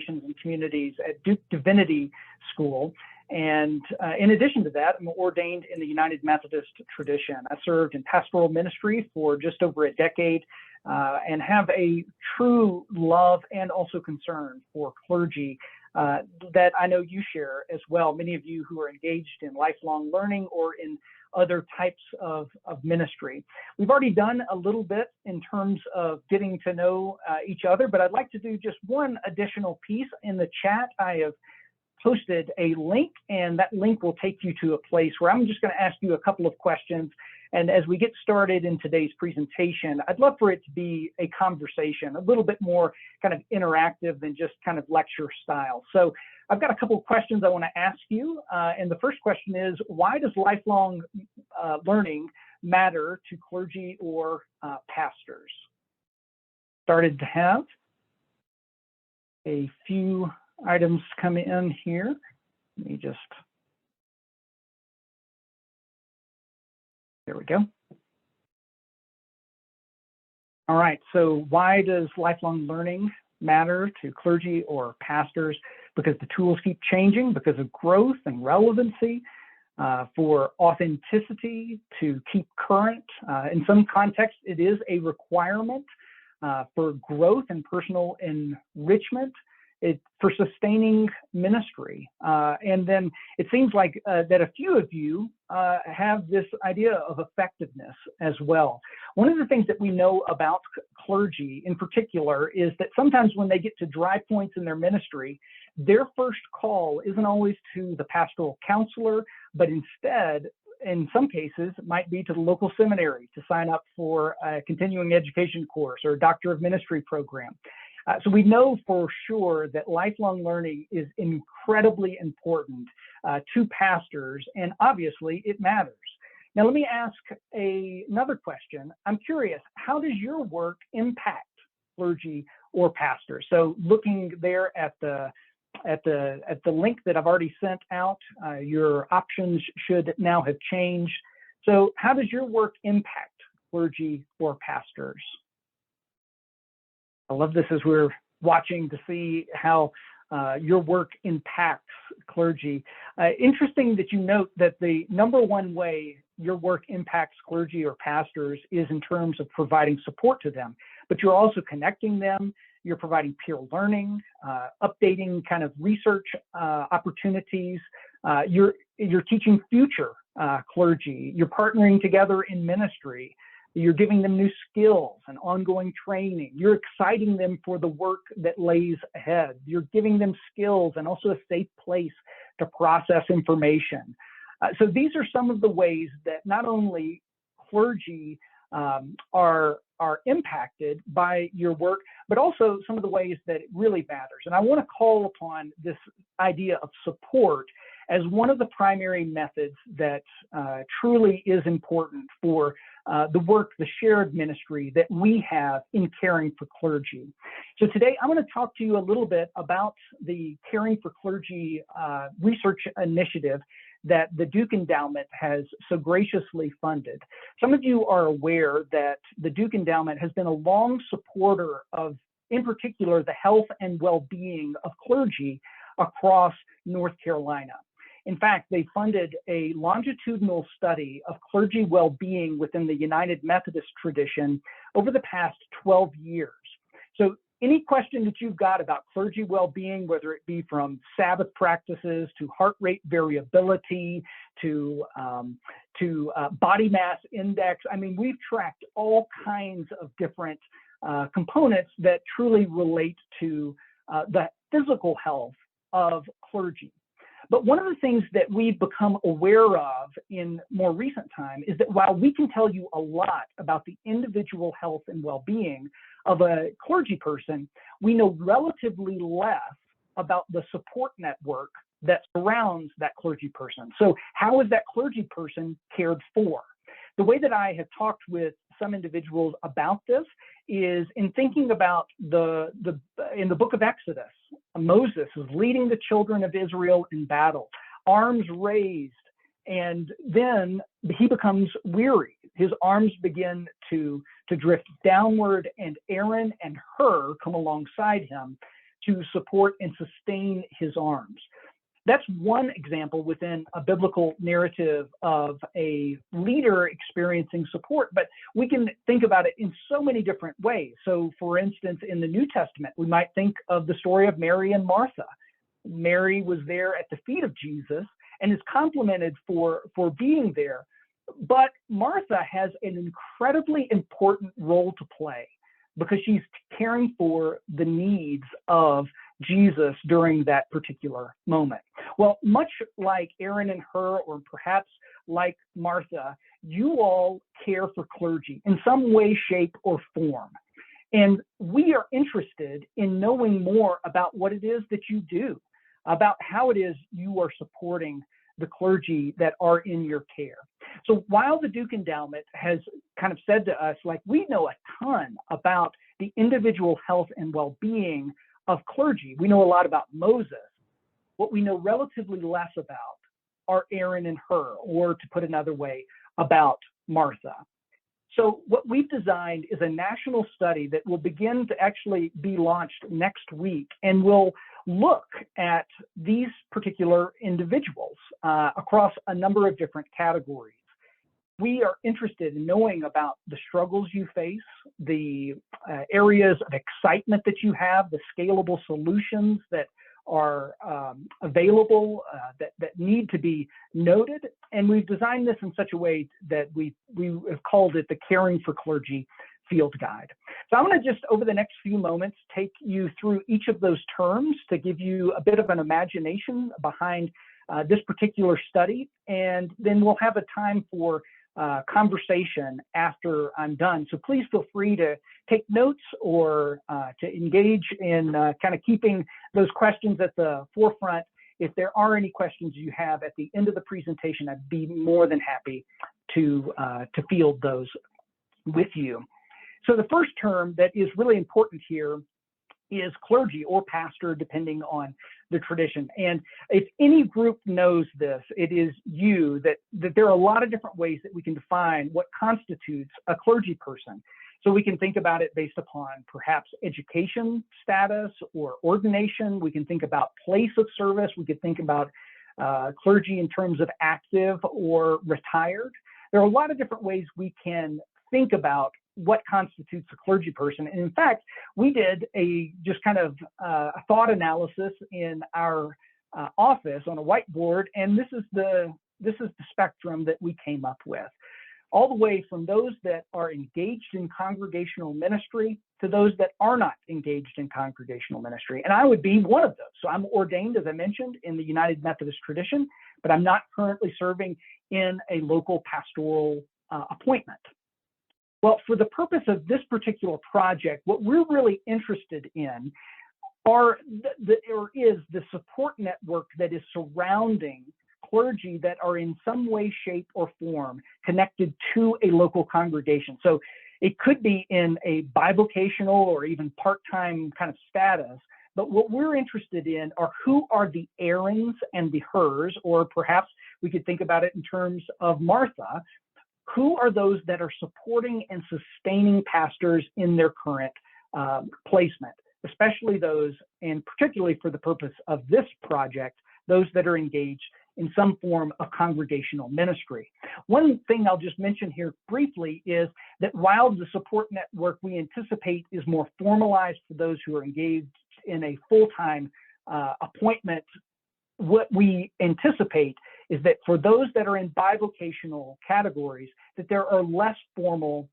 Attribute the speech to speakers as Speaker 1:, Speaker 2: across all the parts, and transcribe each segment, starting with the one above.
Speaker 1: and Communities at Duke Divinity School. And in addition to that, I'm ordained in the United Methodist tradition. I served in pastoral ministry for just over a decade and have a true love and also concern for clergy that I know you share as well. Many of you who are engaged in lifelong learning or in other types of ministry. We've already done a little bit in terms of getting to know each other, but I'd like to do just one additional piece. In the chat, I have posted a link, and that link will take you to a place where I'm just going to ask you a couple of questions. And as we get started in today's presentation, I'd love for it to be a conversation, a little bit more kind of interactive than just kind of lecture style. So I've got a couple of questions I want to ask you. And the first question is, why does lifelong learning matter to clergy or pastors? Started to have a few items come in here. Let me just, there we go. All right, so why does lifelong learning matter to clergy or pastors? Because the tools keep changing, because of growth and relevancy, for authenticity, to keep current. In some contexts, it is a requirement for growth and personal enrichment, for sustaining ministry. And then it seems like that a few of you have this idea of effectiveness as well. One of the things that we know about clergy in particular is that sometimes when they get to dry points in their ministry, their first call isn't always to the pastoral counselor, but instead, in some cases, it might be to the local seminary to sign up for a continuing education course or a Doctor of Ministry program. So we know for sure that lifelong learning is incredibly important to pastors, and obviously it matters. Now let me ask another question. I'm curious, how does your work impact clergy or pastors? So looking there at the link that I've already sent out, your options should now have changed. So how does your work impact clergy or pastors? I love this as we're watching to see how your work impacts clergy. Interesting that you note that the #1 way your work impacts clergy or pastors is in terms of providing support to them, but you're also connecting them, you're providing peer learning, updating kind of research opportunities, you're teaching future clergy, you're partnering together in ministry, you're giving them new skills and ongoing training. You're exciting them for the work that lays ahead. You're giving them skills and also a safe place to process information. So these are some of the ways that not only clergy are impacted by your work, but also some of the ways that it really matters. And I want to call upon this idea of support as one of the primary methods that truly is important for the work, the shared ministry that we have in caring for clergy. So today I'm going to talk to you a little bit about the Caring for Clergy research initiative that the Duke Endowment has so graciously funded. Some of you are aware that the Duke Endowment has been a long supporter of, in particular, the health and well-being of clergy across North Carolina. In fact, they funded a longitudinal study of clergy well-being within the United Methodist tradition over the past 12 years. So any question that you've got about clergy well-being, whether it be from Sabbath practices to heart rate variability to body mass index, I mean, we've tracked all kinds of different components that truly relate to the physical health of clergy. But one of the things that we've become aware of in more recent time is that while we can tell you a lot about the individual health and well-being of a clergy person, we know relatively less about the support network that surrounds that clergy person. So how is that clergy person cared for? The way that I have talked with some individuals about this is in thinking about in the book of Exodus, Moses is leading the children of Israel in battle, arms raised, and then he becomes weary. His arms begin to drift downward, and Aaron and Hur come alongside him to support and sustain his arms. That's one example within a biblical narrative of a leader experiencing support, but we can think about it in so many different ways. So for instance, in the New Testament, we might think of the story of Mary and Martha. Mary was there at the feet of Jesus and is complimented for being there, but Martha has an incredibly important role to play because she's caring for the needs of Jesus during that particular moment. Well, much like Aaron and Hur, or perhaps like Martha, you all care for clergy in some way, shape, or form. And we are interested in knowing more about what it is that you do, about how it is you are supporting the clergy that are in your care. So while the Duke Endowment has kind of said to us, like, we know a ton about the individual health and well-being of clergy. We know a lot about Moses. What we know relatively less about are Aaron and Hur, or to put another way, about Martha. So what we've designed is a national study that will begin to actually be launched next week, and will look at these particular individuals across a number of different categories. We are interested in knowing about the struggles you face, the areas of excitement that you have, the scalable solutions that are available that need to be noted. And we've designed this in such a way that we have called it the Caring for Clergy Field Guide. So I'm going to just, over the next few moments, take you through each of those terms to give you a bit of an imagination behind this particular study. And then we'll have a time for conversation after I'm done. So please feel free to take notes or to engage in kind of keeping those questions at the forefront. If there are any questions you have at the end of the presentation, I'd be more than happy to field those with you. So the first term that is really important here is clergy, or pastor, depending on the tradition. And if any group knows this, it is you, that there are a lot of different ways that we can define what constitutes a clergy person. So we can think about it based upon perhaps education status or ordination. We can think about place of service. We could think about clergy in terms of active or retired. There are a lot of different ways we can think about what constitutes a clergy person. And in fact, we did a just kind of a thought analysis in our office on a whiteboard, and this is the spectrum that we came up with, all the way from those that are engaged in congregational ministry to those that are not engaged in congregational ministry. And I would be one of those. So I'm ordained, as I mentioned, in the United Methodist tradition, but I'm not currently serving in a local pastoral appointment. Well, for the purpose of this particular project, what we're really interested in is the support network that is surrounding clergy that are in some way, shape, or form connected to a local congregation. So it could be in a bivocational or even part-time kind of status, but what we're interested in are who are the Aarons and the Hurs, or perhaps we could think about it in terms of Martha. Who are those that are supporting and sustaining pastors in their current placement, especially those, and particularly for the purpose of this project, those that are engaged in some form of congregational ministry. One thing I'll just mention here briefly is that while the support network we anticipate is more formalized for those who are engaged in a full-time appointment, what we anticipate is that for those that are in bivocational categories, that there are less formal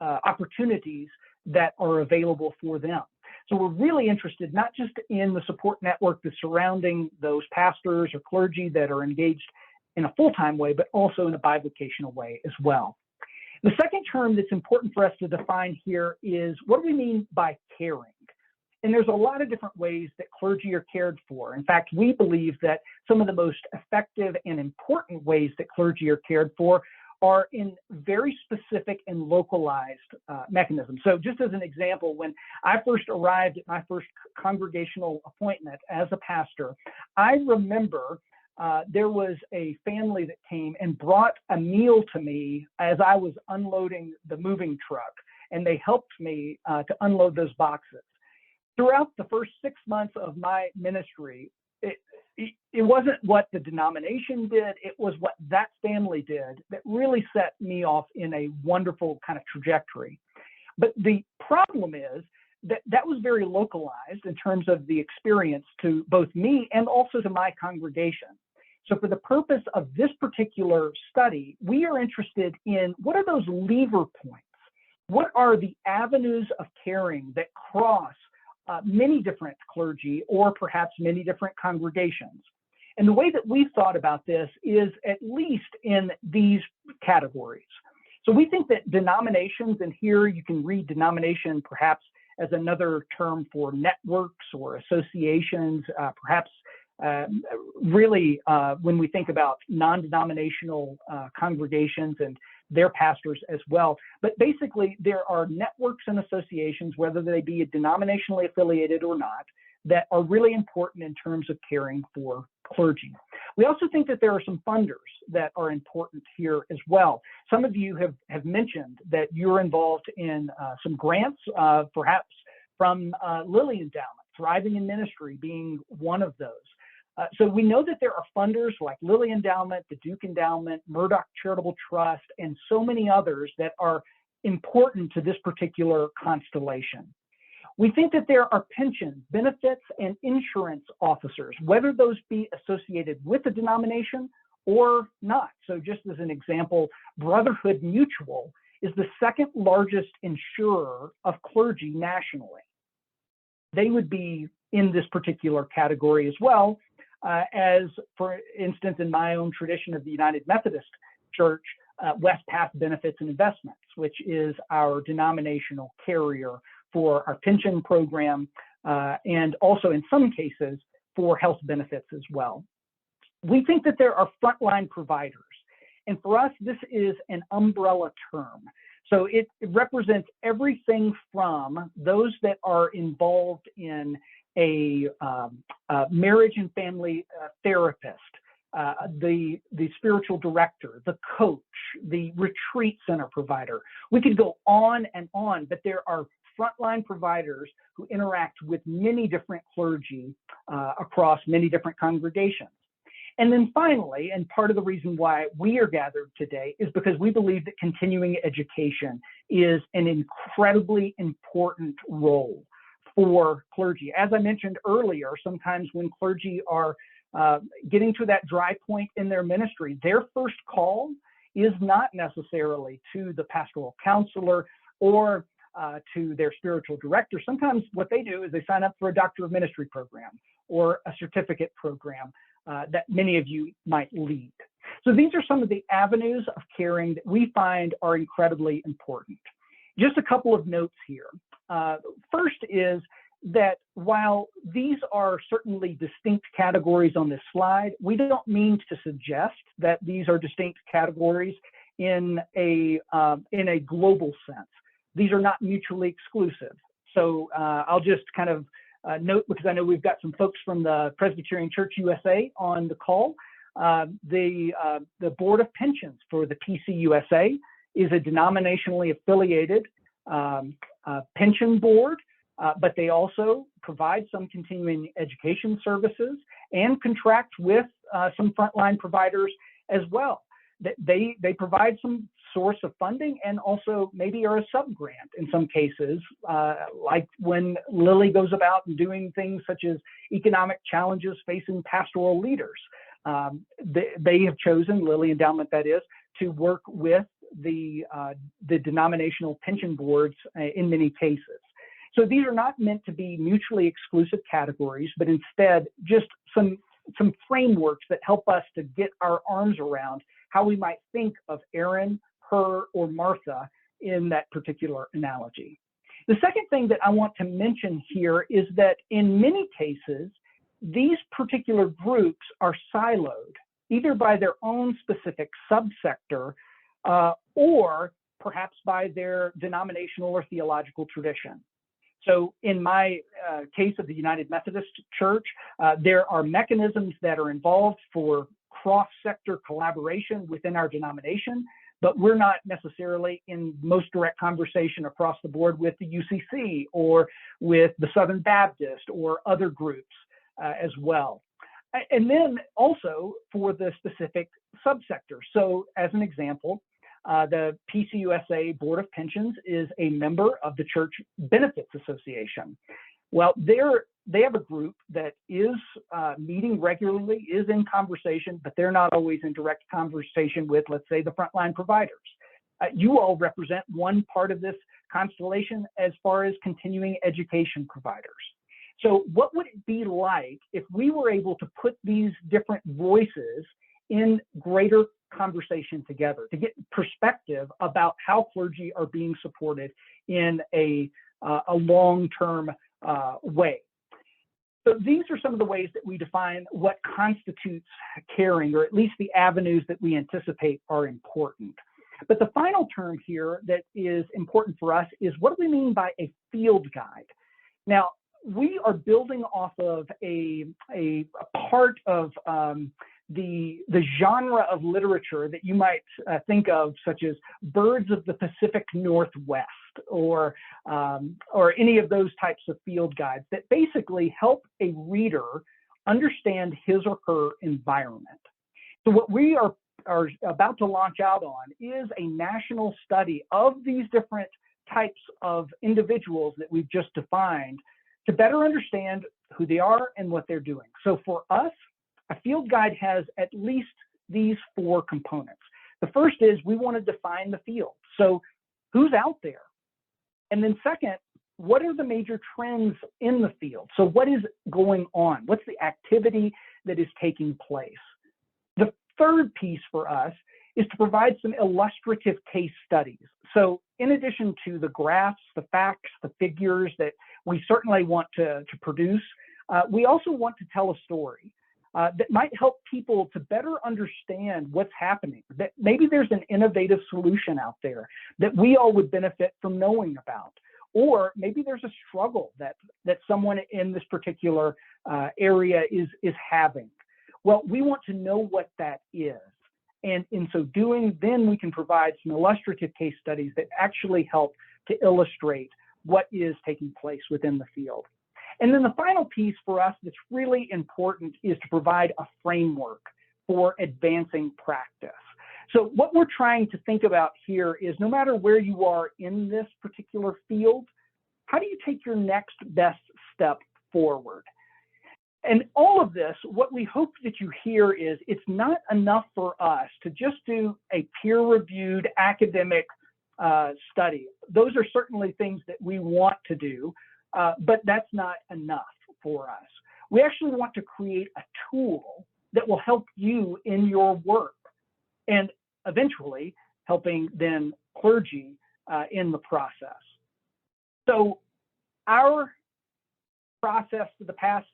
Speaker 1: opportunities that are available for them. So we're really interested not just in the support network that's surrounding those pastors or clergy that are engaged in a full-time way, but also in a bivocational way as well. The second term that's important for us to define here is, what do we mean by caring? And there's a lot of different ways that clergy are cared for. In fact, we believe that some of the most effective and important ways that clergy are cared for are in very specific and localized mechanisms. So just as an example, when I first arrived at my first congregational appointment as a pastor, I remember there was a family that came and brought a meal to me as I was unloading the moving truck, and they helped me to unload those boxes. throughout the first 6 months of my ministry, it wasn't what the denomination did, it was what that family did that really set me off in a wonderful kind of trajectory. But the problem is that that was very localized in terms of the experience to both me and also to my congregation. So for the purpose of this particular study, we are interested in what are those lever points? What are the avenues of caring that cross many different clergy or perhaps many different congregations? And the way that we've thought about this is at least in these categories. So we think that denominations, and here you can read denomination perhaps as another term for networks or associations, perhaps really when we think about non-denominational congregations and their pastors as well. But basically, there are networks and associations, whether they be denominationally affiliated or not, that are really important in terms of caring for clergy. We also think that there are some funders that are important here as well. Some of you have mentioned that you're involved in some grants, perhaps from Lilly Endowment, Thriving in Ministry being one of those. So we know that there are funders like Lilly Endowment, the Duke Endowment, Murdoch Charitable Trust, and so many others that are important to this particular constellation. We think that there are pension, benefits, and insurance officers, whether those be associated with a denomination or not. So just as an example, Brotherhood Mutual is the second largest insurer of clergy nationally. They would be in this particular category as well, as, for instance, in my own tradition of the United Methodist Church, West Path Benefits and Investments, which is our denominational carrier for our pension program, and also in some cases for health benefits as well. We think that there are frontline providers, and for us, this is an umbrella term. So it represents everything from those that are involved in a marriage and family therapist, the spiritual director, the coach, the retreat center provider. We could go on and on, but there are frontline providers who interact with many different clergy across many different congregations. And then finally, and part of the reason why we are gathered today is because we believe that continuing education is an incredibly important role for clergy. As I mentioned earlier, sometimes when clergy are getting to that dry point in their ministry, their first call is not necessarily to the pastoral counselor or to their spiritual director. Sometimes what they do is they sign up for a Doctor of Ministry program or a certificate program that many of you might lead. So these are some of the avenues of caring that we find are incredibly important. Just a couple of notes here. First is that while these are certainly distinct categories on this slide, we don't mean to suggest that these are distinct categories in a global sense. These are not mutually exclusive. So I'll just kind of note, because I know we've got some folks from the Presbyterian Church USA on the call. The Board of Pensions for the PCUSA is a denominationally affiliated pension board, but they also provide some continuing education services and contract with some frontline providers as well. They provide some source of funding and also maybe are a sub-grant in some cases, like when Lilly goes about and doing things such as economic challenges facing pastoral leaders. They have chosen, Lilly Endowment that is, to work with the denominational pension boards in many cases. So these are not meant to be mutually exclusive categories, but instead just some frameworks that help us to get our arms around how we might think of Aaron, her, or Martha in that particular analogy. The second thing that I want to mention here is that in many cases, these particular groups are siloed, either by their own specific subsector or perhaps by their denominational or theological tradition. So in my case of the United Methodist Church, there are mechanisms that are involved for cross-sector collaboration within our denomination but we're not necessarily in most direct conversation across the board with the UCC or with the Southern Baptist or other groups as well. And then also for the specific subsector. So as an example, the PCUSA Board of Pensions is a member of the Church Benefits Association. Well, they have a group that is meeting regularly, is in conversation, but they're not always in direct conversation with, let's say, the frontline providers. You all represent one part of this constellation as far as continuing education providers. So what would it be like if we were able to put these different voices in greater conversation together to get perspective about how clergy are being supported in a long-term way? So these are some of the ways that we define what constitutes caring, or at least the avenues that we anticipate are important. But the final term here that is important for us is, what do we mean by a field guide? Now, we are building off of a part of the genre of literature that you might think of, such as Birds of the Pacific Northwest, or any of those types of field guides that basically help a reader understand his or her environment. So what we are about to launch out on is a national study of these different types of individuals that we've just defined to better understand who they are and what they're doing. So for us, a field guide has at least these 4 components. The first is we want to define the field. So who's out there? And then second, what are the major trends in the field? So what is going on? What's the activity that is taking place? The third piece for us is to provide some illustrative case studies. So in addition to the graphs, the facts, the figures that we certainly want to produce, we also want to tell a story that might help people to better understand what's happening, that maybe there's an innovative solution out there that we all would benefit from knowing about, or maybe there's a struggle that someone in this particular area is having. Well, we want to know what that is. And in so doing, then we can provide some illustrative case studies that actually help to illustrate what is taking place within the field. And then the final piece for us that's really important is to provide a framework for advancing practice. So what we're trying to think about here is, no matter where you are in this particular field, how do you take your next best step forward? And all of this, what we hope that you hear is, it's not enough for us to just do a peer-reviewed academic study. Those are certainly things that we want to do, but that's not enough for us. We actually want to create a tool that will help you in your work, and eventually helping then clergy in the process. So our process for the past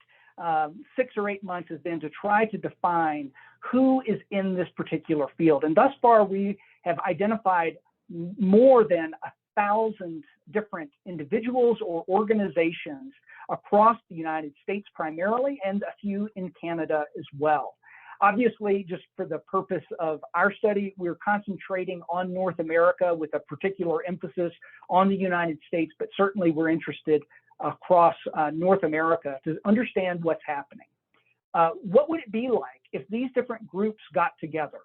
Speaker 1: 6 or 8 months has been to try to define who is in this particular field. And thus far, we have identified more than 1,000 different individuals or organizations across the United States primarily, and a few in Canada as well. Obviously, just for the purpose of our study, we're concentrating on North America with a particular emphasis on the United States, but certainly we're interested across North America to understand what's happening. What would it be like if these different groups got together?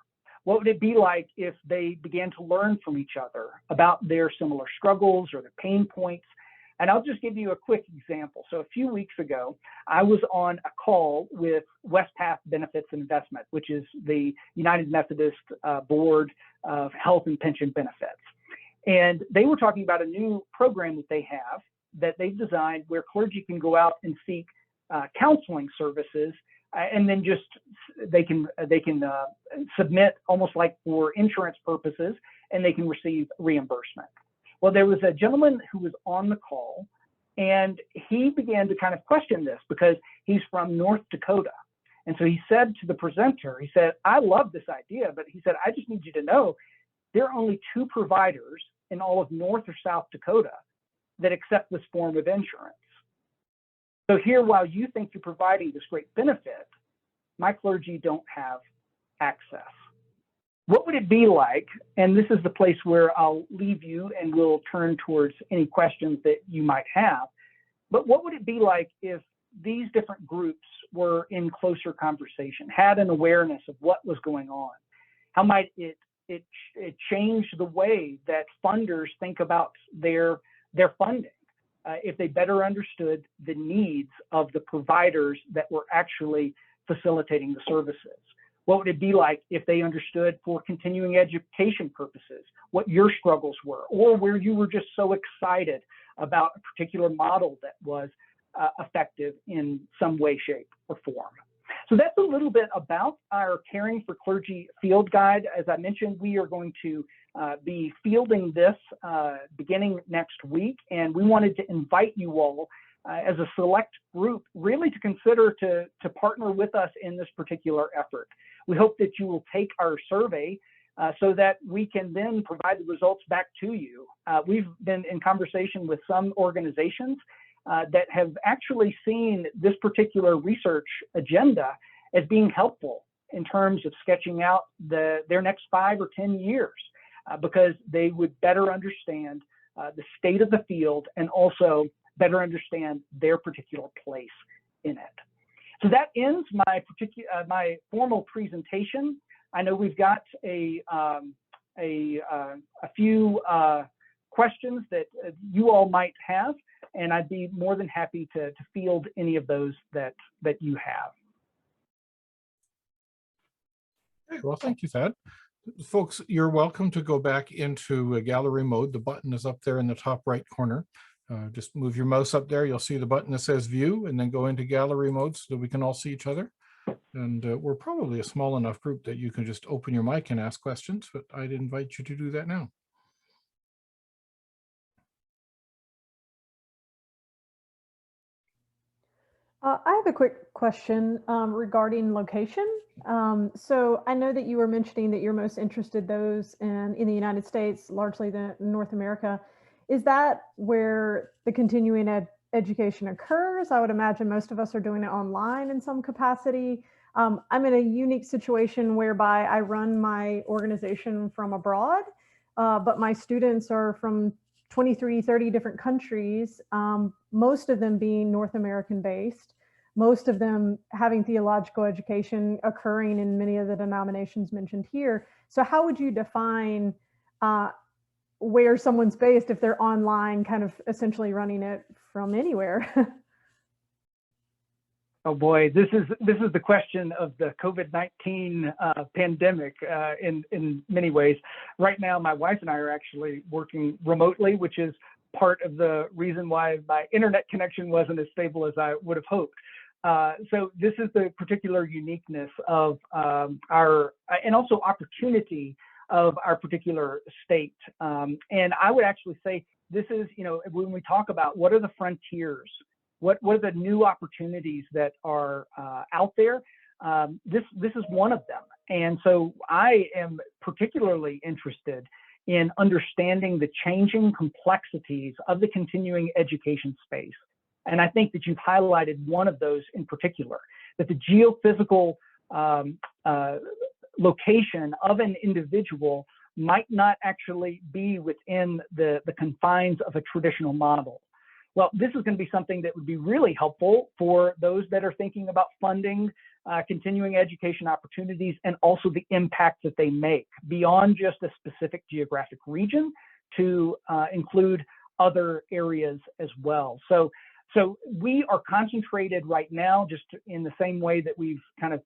Speaker 1: What would it be like if they began to learn from each other about their similar struggles or their pain points? And I'll just give you a quick example. So a few weeks ago, I was on a call with Westpath Benefits and Investment, which is the United Methodist Board of Health and Pension Benefits. And they were talking about a new program that they have that they've designed, where clergy can go out and seek counseling services, and then just they can submit almost like for insurance purposes, and they can receive reimbursement. Well, there was a gentleman who was on the call, and he began to kind of question this because he's from North Dakota. And so he said to the presenter, he said, "I love this idea, but," he said, "I just need you to know there are only 2 providers in all of North or South Dakota that accept this form of insurance. So here, while you think you're providing this great benefit, my clergy don't have access." What would it be like, and this is the place where I'll leave you and we'll turn towards any questions that you might have, but what would it be like if these different groups were in closer conversation, had an awareness of what was going on? How might it change the way that funders think about their funding if they better understood the needs of the providers that were actually facilitating the services? What would it be like if they understood, for continuing education purposes, what your struggles were, or where you were just so excited about a particular model that was effective in some way, shape, or form? So that's a little bit about our Caring for Clergy field guide. As I mentioned, we are going to be fielding this beginning next week, and we wanted to invite you all as a select group really to consider to partner with us in this particular effort. We hope that you will take our survey so that we can then provide the results back to you. We've been in conversation with some organizations that have actually seen this particular research agenda as being helpful in terms of sketching out their next 5 or 10 years because they would better understand the state of the field and also better understand their particular place in it. So that ends my formal presentation. I know we've got a few questions that you all might have, and I'd be more than happy to field any of those that you have.
Speaker 2: Okay, well, thank you, Thad. Folks, you're welcome to go back into gallery mode. The button is up there in the top right corner. Just move your mouse up there. You'll see the button that says view, and then go into gallery mode so that we can all see each other. And we're probably a small enough group that you can just open your mic and ask questions, but I'd invite you to do that now.
Speaker 3: I have a quick question regarding location. So I know that you were mentioning that you're most interested those in the United States, largely North America. Is that where the continuing education occurs? I would imagine most of us are doing it online in some capacity. I'm in a unique situation whereby I run my organization from abroad, but my students are from 23, 30 different countries, most of them being North American based, most of them having theological education occurring in many of the denominations mentioned here. So how would you define where someone's based if they're online, kind of essentially running it from anywhere?
Speaker 1: Oh boy, this is the question of the COVID-19 pandemic in many ways. Right now, my wife and I are actually working remotely, which is part of the reason why my internet connection wasn't as stable as I would have hoped. So this is the particular uniqueness of our, and also opportunity of our particular state. And I would actually say this is, when we talk about what are the frontiers, what are the new opportunities that are out there, this is one of them. And so I am particularly interested in understanding the changing complexities of the continuing education space. And I think that you've highlighted one of those in particular, that the geophysical location of an individual might not actually be within the confines of a traditional model. Well, this is going to be something that would be really helpful for those that are thinking about funding continuing education opportunities and also the impact that they make beyond just a specific geographic region to include other areas as well. So we are concentrated right now just in the same way that we've kind of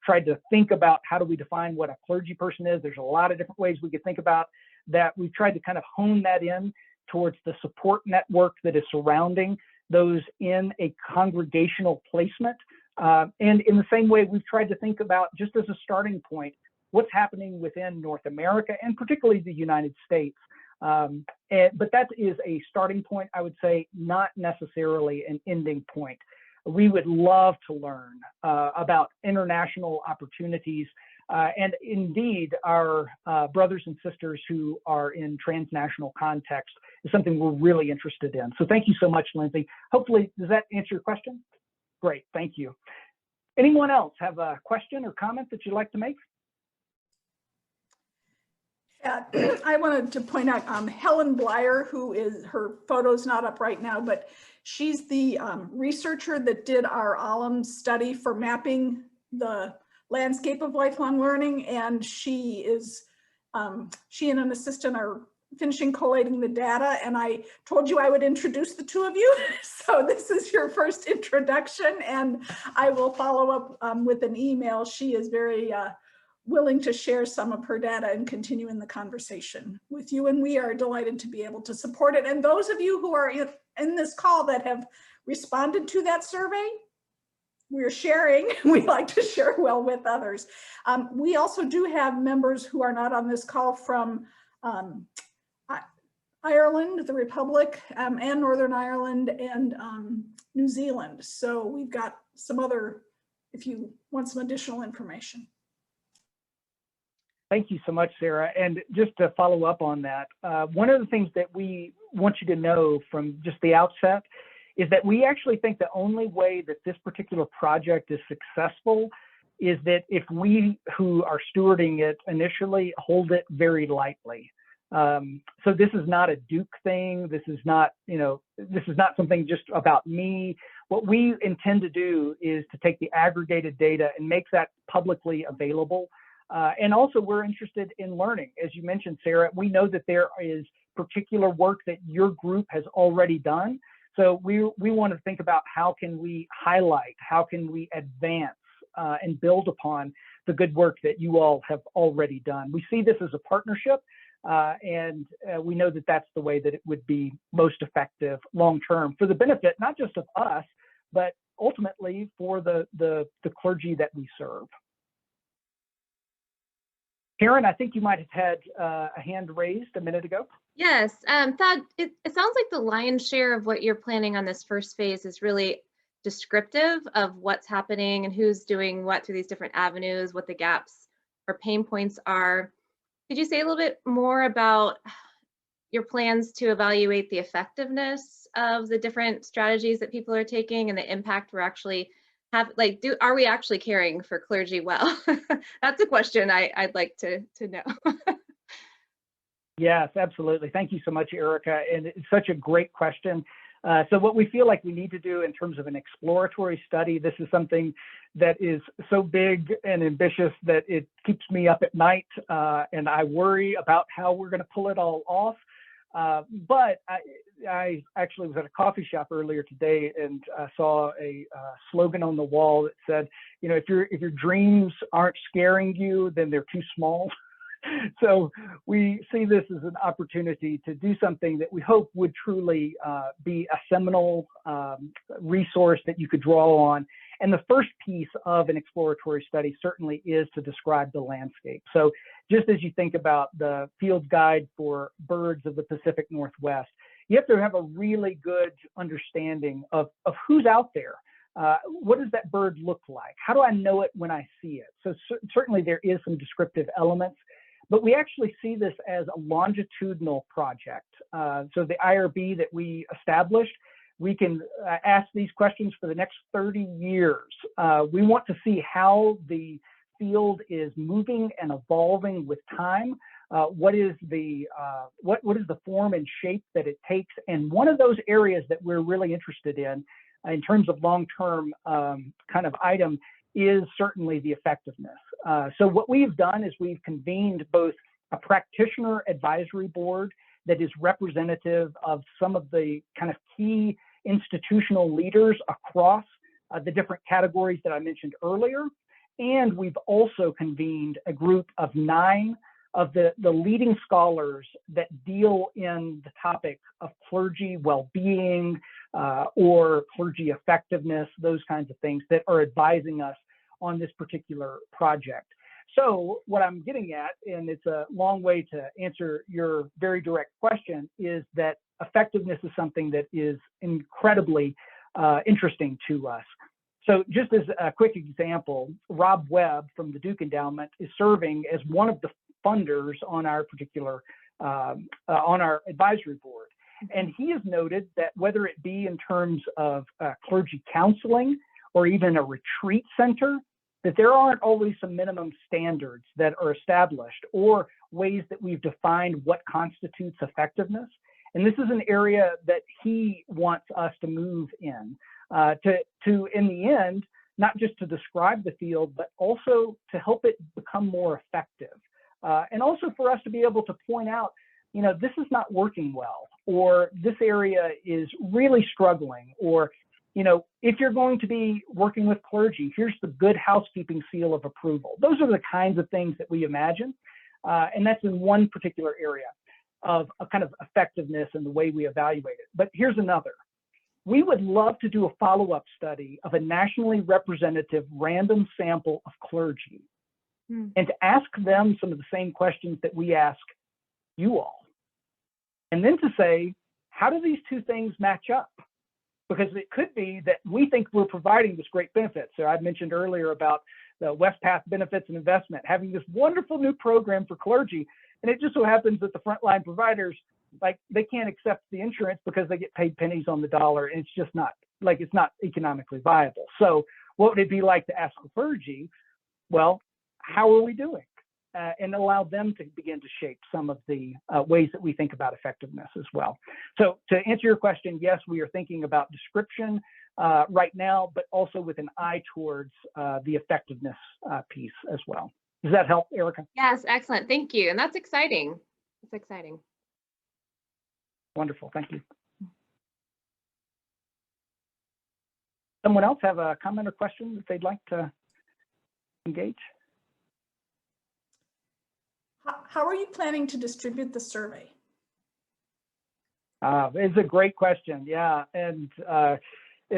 Speaker 1: tried to think about how do we define what a clergy person is. There's a lot of different ways we could think about that. We've tried to kind of hone that in towards the support network that is surrounding those in a congregational placement. And in the same way, we've tried to think about, just as a starting point, what's happening within North America and particularly the United States. But that is a starting point, I would say, not necessarily an ending point. We would love to learn about international opportunities and indeed our brothers and sisters who are in transnational context is something we're really interested in. So thank you so much, Lindsay. Hopefully, does that answer your question? Great, thank you. Anyone else have a question or comment that you'd like to make?
Speaker 4: I wanted to point out Helen Blyer, who is, her photo's not up right now, but she's the researcher that did our ALLLM study for mapping the landscape of lifelong learning. And she and an assistant are finishing collating the data. And I told you I would introduce the two of you. So this is your first introduction, and I will follow up with an email. She is very willing to share some of her data and continue in the conversation with you. And we are delighted to be able to support it. And those of you who are in this call that have responded to that survey, we're sharing. We like to share well with others. We also do have members who are not on this call from Ireland, the Republic, and Northern Ireland, and New Zealand. So we've got some other, if you want some additional information.
Speaker 1: Thank you so much, Sarah. And just to follow up on that, one of the things that we want you to know from just the outset is that we actually think the only way that this particular project is successful is that if we who are stewarding it initially hold it very lightly. So this is not a Duke thing. This is not, this is not something just about me. What we intend to do is to take the aggregated data and make that publicly available. And also we're interested in learning. As you mentioned, Sarah, we know that there is particular work that your group has already done. So we want to think about how can we highlight, how can we advance and build upon the good work that you all have already done. We see this as a partnership, and we know that that's the way that it would be most effective long-term for the benefit, not just of us, but ultimately for the clergy that we serve. Karen, I think you might have had a hand raised a minute ago.
Speaker 5: Yes, Thad, it sounds like the lion's share of what you're planning on this first phase is really descriptive of what's happening and who's doing what through these different avenues, what the gaps or pain points are. Could you say a little bit more about your plans to evaluate the effectiveness of the different strategies that people are taking and the impact we're actually have, like, are we actually caring for clergy well? That's a question I'd like to know.
Speaker 1: Yes, absolutely. Thank you so much, Erica. And it's such a great question. So what we feel like we need to do in terms of an exploratory study, this is something that is so big and ambitious that it keeps me up at night, and I worry about how we're going to pull it all off. But I actually was at a coffee shop earlier today and saw a slogan on the wall that said, if your dreams aren't scaring you, then they're too small. So we see this as an opportunity to do something that we hope would truly be a seminal resource that you could draw on. And the first piece of an exploratory study certainly is to describe the landscape. So just as you think about the field guide for birds of the Pacific Northwest, you have to have a really good understanding of who's out there. What does that bird look like? How do I know it when I see it? So certainly there is some descriptive elements, but we actually see this as a longitudinal project. So the IRB that we established, we can ask these questions for the next 30 years. We want to see how the field is moving and evolving with time. What is the form and shape that it takes? And one of those areas that we're really interested in terms of long-term kind of item is certainly the effectiveness. So what we've done is we've convened both a practitioner advisory board that is representative of some of the kind of key institutional leaders across the different categories that I mentioned earlier. And we've also convened a group of 9 of the leading scholars that deal in the topic of clergy well-being or clergy effectiveness, those kinds of things that are advising us on this particular project. So what I'm getting at, and it's a long way to answer your very direct question, is that effectiveness is something that is incredibly interesting to us. So just as a quick example, Rob Webb from the Duke Endowment is serving as one of the funders on our particular, on our advisory board. And he has noted that whether it be in terms of clergy counseling or even a retreat center, that there aren't always some minimum standards that are established or ways that we've defined what constitutes effectiveness. And this is an area that he wants us to move in, in the end, not just to describe the field, but also to help it become more effective. And also for us to be able to point out, this is not working well, or this area is really struggling, or, if you're going to be working with clergy, here's the good housekeeping seal of approval. Those are the kinds of things that we imagine. And that's in one particular area of a kind of effectiveness and the way we evaluate it. But here's another. We would love to do a follow-up study of a nationally representative random sample of clergy and to ask them some of the same questions that we ask you all. And then to say, how do these two things match up? Because it could be that we think we're providing this great benefit. So I mentioned earlier about the WestPath Benefits and Investment, having this wonderful new program for clergy. And it just so happens that the frontline providers, they can't accept the insurance because they get paid pennies on the dollar. And it's just not, it's not economically viable. So what would it be like to ask the clergy, well, how are we doing? And allow them to begin to shape some of the ways that we think about effectiveness as well. So to answer your question, yes, we are thinking about description right now, but also with an eye towards the effectiveness piece as well. Does that help, Erica?
Speaker 5: Yes, excellent. Thank you. And that's exciting. It's exciting.
Speaker 1: Wonderful. Thank you. Someone else have a comment or question that they'd like to engage?
Speaker 4: How are you planning to distribute the survey?
Speaker 1: It's a great question. Yeah, and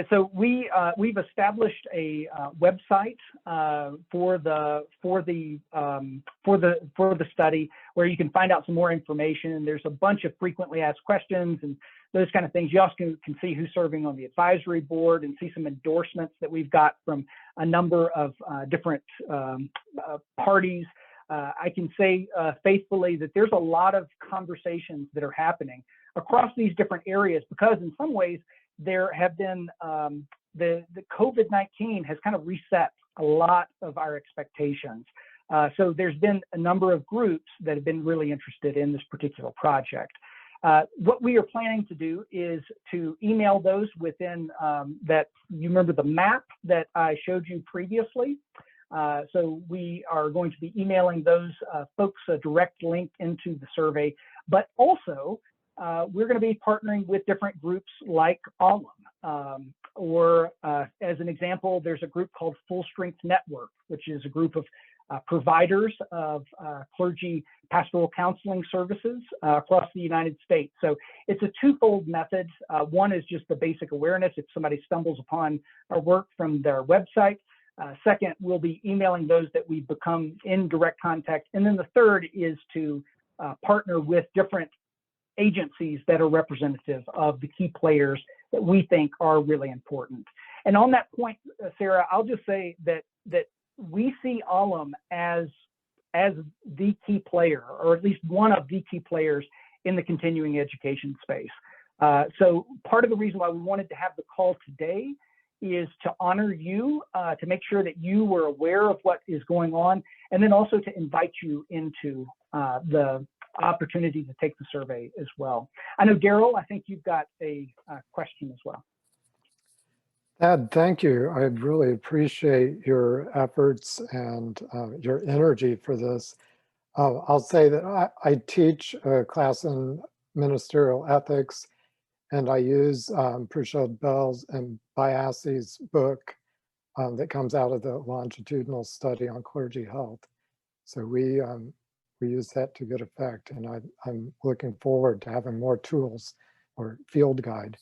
Speaker 1: so we've established a website for the study where you can find out some more information. There's a bunch of frequently asked questions and those kind of things. You also can see who's serving on the advisory board and see some endorsements that we've got from a number of different parties. I can say faithfully that there's a lot of conversations that are happening across these different areas because in some ways there have been, the COVID-19 has kind of reset a lot of our expectations. So there's been a number of groups that have been really interested in this particular project. What we are planning to do is to email those within that, you remember the map that I showed you previously? So we are going to be emailing those folks a direct link into the survey, but also we're going to be partnering with different groups like ALLLM, or as an example, there's a group called Full Strength Network, which is a group of providers of clergy pastoral counseling services across the United States. So it's a twofold method. One is just the basic awareness if somebody stumbles upon our work from their website. Second, we'll be emailing those that we become in direct contact. And then the third is to partner with different agencies that are representative of the key players that we think are really important. And on that point, Sarah, I'll just say that we see ALLLM as the key player, or at least one of the key players in the continuing education space. So part of the reason why we wanted to have the call today is to honor you, to make sure that you were aware of what is going on, and then also to invite you into the opportunity to take the survey as well. I know, Daryl, I think you've got a question as well.
Speaker 6: Ed, thank you. I really appreciate your efforts and your energy for this. I'll say that I teach a class in ministerial ethics, and I use Prashad Bell's and Biassi's book that comes out of the longitudinal study on clergy health. So we use that to good effect, and I'm looking forward to having more tools or field guide.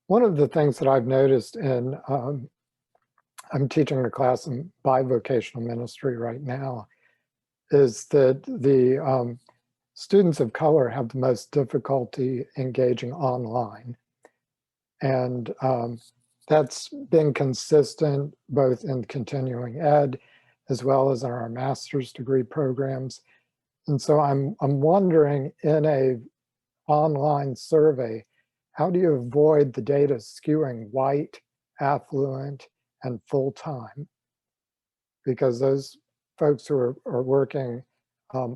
Speaker 6: One of the things that I've noticed in, I'm teaching a class in bivocational ministry right now, is that the students of color have the most difficulty engaging online. And that's been consistent both in continuing ed as well as in our master's degree programs. And so I'm wondering, in a online survey, how do you avoid the data skewing white, affluent, and full-time? because those folks who are working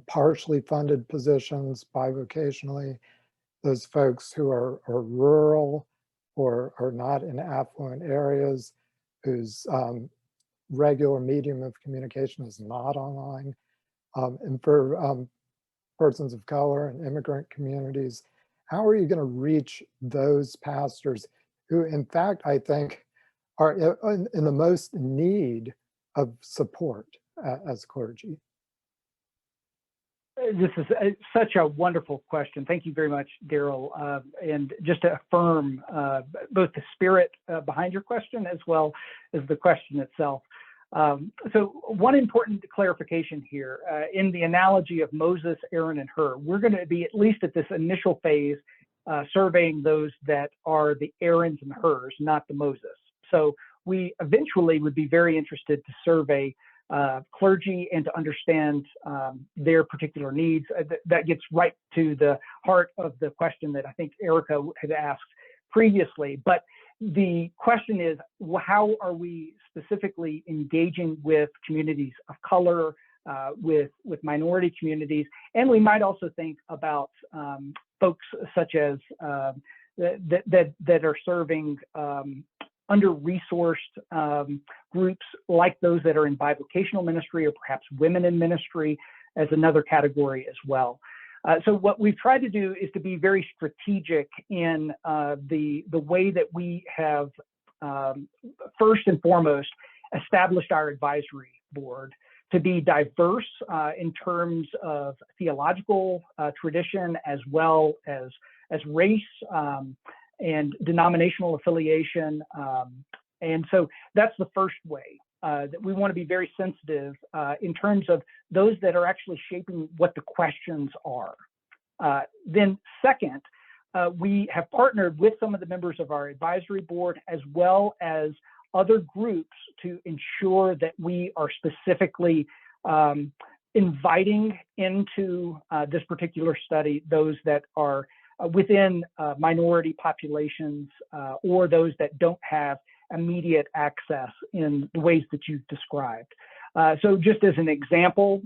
Speaker 6: partially funded positions bivocationally, those folks who are rural or are not in affluent areas, whose regular medium of communication is not online, and for persons of color and immigrant communities, how are you going to reach those pastors who, in fact, I think are in the most need of support as clergy?
Speaker 1: This is such a wonderful question. Thank you very much, Daryl. And just to affirm both the spirit behind your question as well as the question itself. So one important clarification here, in the analogy of Moses, Aaron, and Hur, we're going to be, at least at this initial phase, surveying those that are the Aarons and Hurs, not the Moses. So we eventually would be very interested to survey clergy and to understand their particular needs. That gets right to the heart of the question that I think Erica had asked previously. But the question is, how are we specifically engaging with communities of color, with minority communities? And we might also think about folks such as that are serving under-resourced groups like those that are in bivocational ministry, or perhaps women in ministry as another category as well. So what we've tried to do is to be very strategic in the way that we have first and foremost established our advisory board to be diverse in terms of theological tradition, as well as race and denominational affiliation. And so that's the first way that we want to be very sensitive in terms of those that are actually shaping what the questions are. Then second, we have partnered with some of the members of our advisory board as well as other groups to ensure that we are specifically inviting into this particular study those that are within minority populations or those that don't have immediate access in the ways that you've described. So just as an example,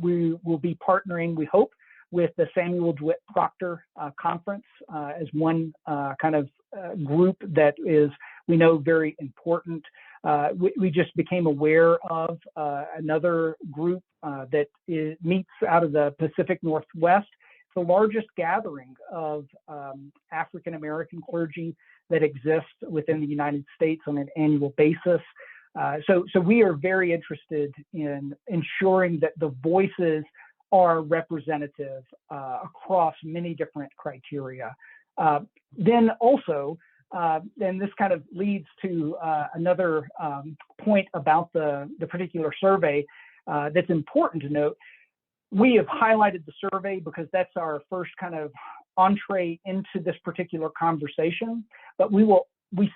Speaker 1: we will be partnering, we hope, with the Samuel DeWitt Proctor Conference as one kind of group that is, we know, very important. We just became aware of another group that meets out of the Pacific Northwest, the largest gathering of African-American clergy that exists within the United States on an annual basis. So we are very interested in ensuring that the voices are representative across many different criteria. Then also, and this kind of leads to another point about the particular survey that's important to note. We have highlighted the survey because that's our first kind of entree into this particular conversation, but we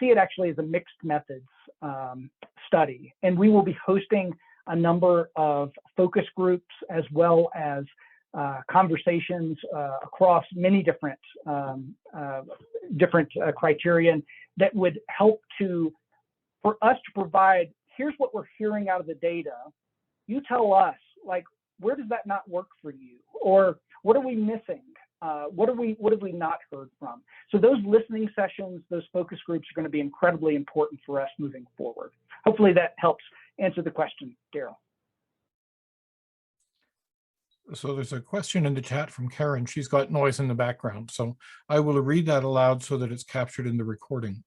Speaker 1: see it actually as a mixed methods study, and we will be hosting a number of focus groups as well as conversations across many different criterion that would help for us to provide, here's what we're hearing out of the data. You tell us, like, where does that not work for you? Or what are we missing? What have we not heard from? So those listening sessions, those focus groups are going to be incredibly important for us moving forward. Hopefully that helps answer the question, Daryl.
Speaker 2: So there's a question in the chat from Karen. She's got noise in the background, so I will read that aloud so that it's captured in the recording.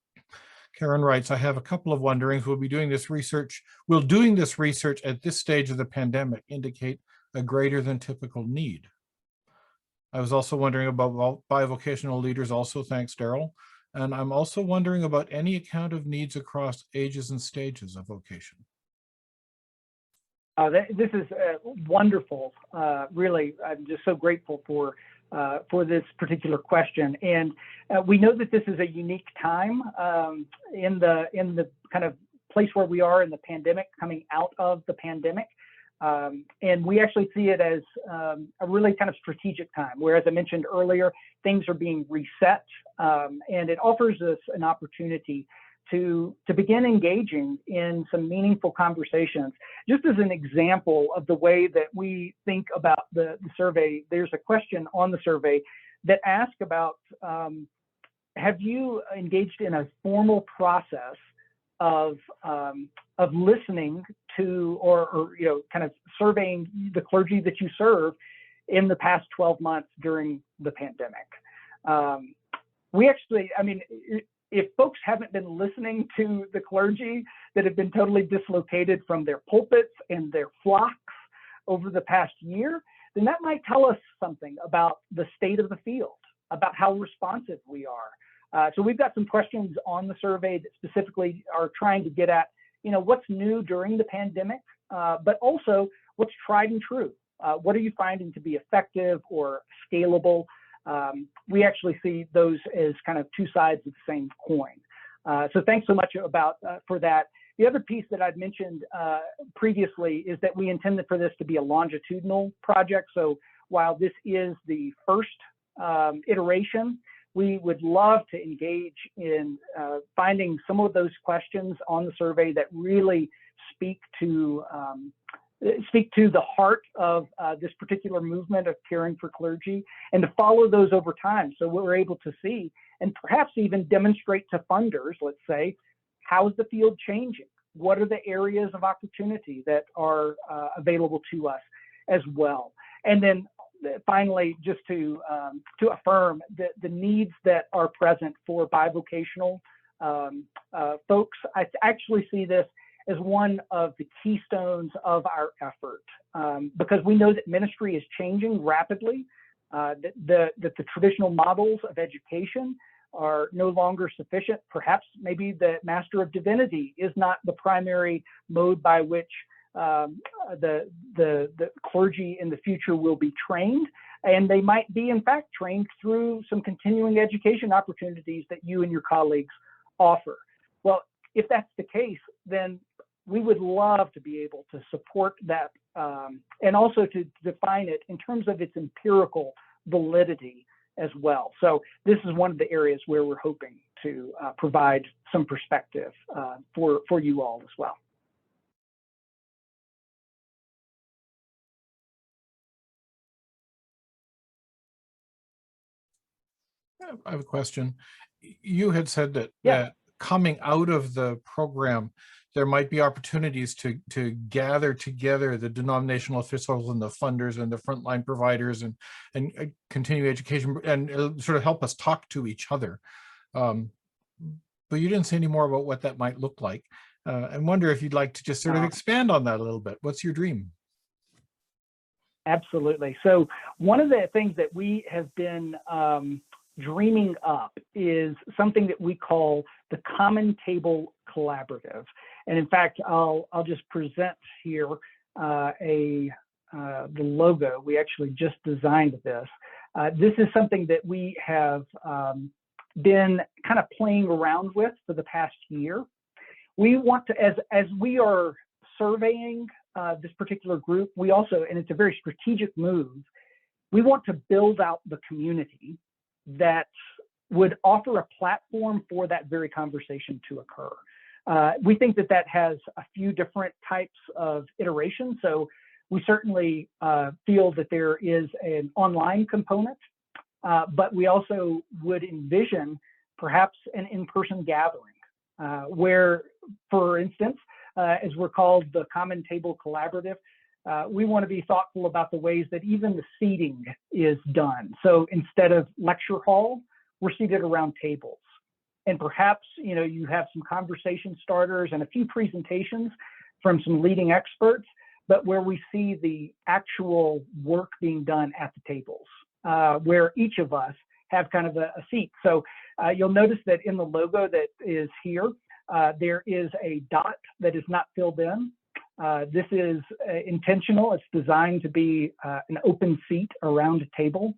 Speaker 2: Karen writes, I have a couple of wonderings. Will doing this research at this stage of the pandemic indicate a greater than typical need? I was also wondering about bivocational leaders also, thanks, Daryl. And I'm also wondering about any account of needs across ages and stages of vocation.
Speaker 1: This is wonderful. Really, I'm just so grateful for this particular question. And we know that this is a unique time in the kind of place where we are in the pandemic, coming out of the pandemic. And we actually see it as a really kind of strategic time, where, as I mentioned earlier, things are being reset, and it offers us an opportunity to begin engaging in some meaningful conversations. Just as an example of the way that we think about the survey, there's a question on the survey that asks about, have you engaged in a formal process of listening to, or kind of surveying the clergy that you serve in the past 12 months during the pandemic? We actually, I mean, if folks haven't been listening to the clergy that have been totally dislocated from their pulpits and their flocks over the past year, then that might tell us something about the state of the field, about how responsive we are. So we've got some questions on the survey that specifically are trying to get at, what's new during the pandemic, but also what's tried and true. What are you finding to be effective or scalable? We actually see those as kind of two sides of the same coin. So thanks so much for that. The other piece that I'd mentioned previously is that we intended for this to be a longitudinal project. So while this is the first iteration, we would love to engage in finding some of those questions on the survey that really speak to the heart of this particular movement of caring for clergy, and to follow those over time, so we're able to see and perhaps even demonstrate to funders, let's say, how is the field changing? What are the areas of opportunity that are available to us as well? And then finally, just to affirm the needs that are present for bivocational folks. I actually see this as one of the keystones of our effort, because we know that ministry is changing rapidly, that the traditional models of education are no longer sufficient. Perhaps maybe the Master of Divinity is not the primary mode by which the clergy in the future will be trained, and they might be in fact trained through some continuing education opportunities that you and your colleagues offer. Well, if that's the case, then we would love to be able to support that, and also to define it in terms of its empirical validity as well. So this is one of the areas where we're hoping to provide some perspective for you all as well.
Speaker 2: I have a question. You had said that,
Speaker 1: Yeah.
Speaker 2: that coming out of the program, there might be opportunities to gather together the denominational officials and the funders and the frontline providers and continue education and sort of help us talk to each other. But you didn't say any more about what that might look like. I wonder if you'd like to just sort of expand on that a little bit. What's your dream?
Speaker 1: Absolutely. So one of the things that we have been dreaming up is something that we call the Common Table Collaborative. And in fact, I'll just present here the logo. We actually just designed this. This is something that we have been kind of playing around with for the past year. We want to, as we are surveying this particular group, we also, and it's a very strategic move, we want to build out the community that would offer a platform for that very conversation to occur. We think that that has a few different types of iterations. So we certainly feel that there is an online component, but we also would envision perhaps an in-person gathering where, for instance, as we're called the Common Table Collaborative, we want to be thoughtful about the ways that even the seating is done. So instead of lecture hall, we're seated around tables. And perhaps, you have some conversation starters and a few presentations from some leading experts, but where we see the actual work being done at the tables, where each of us have kind of a seat. So you'll notice that in the logo that is here, there is a dot that is not filled in. This is intentional. It's designed to be an open seat around a table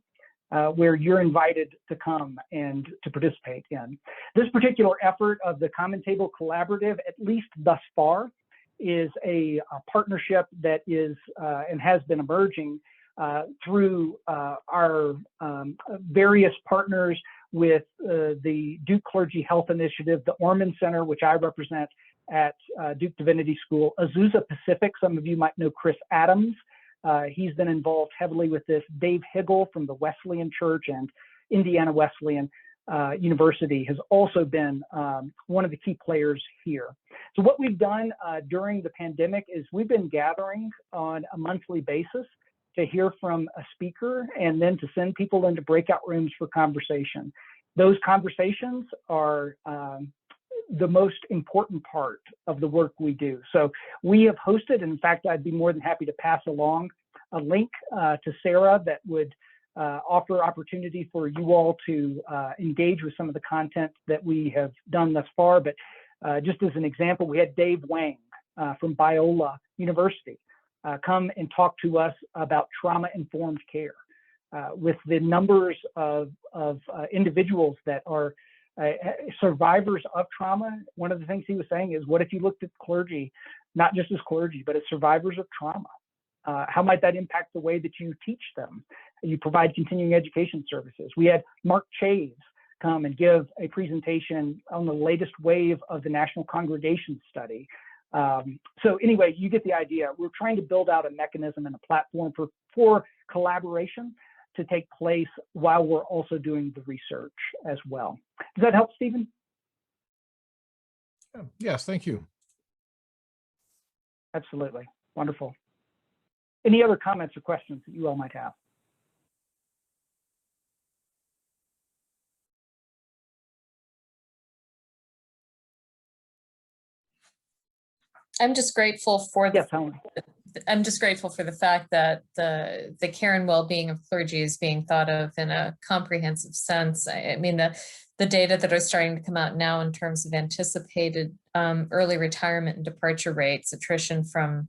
Speaker 1: where you're invited to come and to participate in. This particular effort of the Common Table Collaborative, at least thus far, is a partnership that is and has been emerging through our various partners with the Duke Clergy Health Initiative, the Orman Center, which I represent at Duke Divinity School, Azusa Pacific. Some of you might know Chris Adams. He's been involved heavily with this. Dave Higgle from the Wesleyan Church and Indiana Wesleyan University has also been one of the key players here. So what we've done during the pandemic is we've been gathering on a monthly basis to hear from a speaker and then to send people into breakout rooms for conversation. Those conversations are the most important part of the work we do. So we have hosted, and in fact, I'd be more than happy to pass along a link to Sarah that would offer opportunity for you all to engage with some of the content that we have done thus far. But just as an example, we had Dave Wang from Biola University come and talk to us about trauma-informed care. With the numbers of individuals that are survivors of trauma, one of the things he was saying is, what if you looked at clergy, not just as clergy, but as survivors of trauma? How might that impact the way that you teach them? You provide continuing education services. We had Mark Chaves come and give a presentation on the latest wave of the National Congregation Study. So anyway, you get the idea. We're trying to build out a mechanism and a platform for collaboration to take place while we're also doing the research as well. Does that help, Stephen?
Speaker 2: Yes, thank you.
Speaker 1: Absolutely. Wonderful. Any other comments or questions that you all might have?
Speaker 7: I'm just grateful for
Speaker 1: Yes,
Speaker 7: I'm just grateful for the fact that the care and well-being of clergy is being thought of in a comprehensive sense. I mean, the data that are starting to come out now in terms of anticipated early retirement and departure rates, attrition from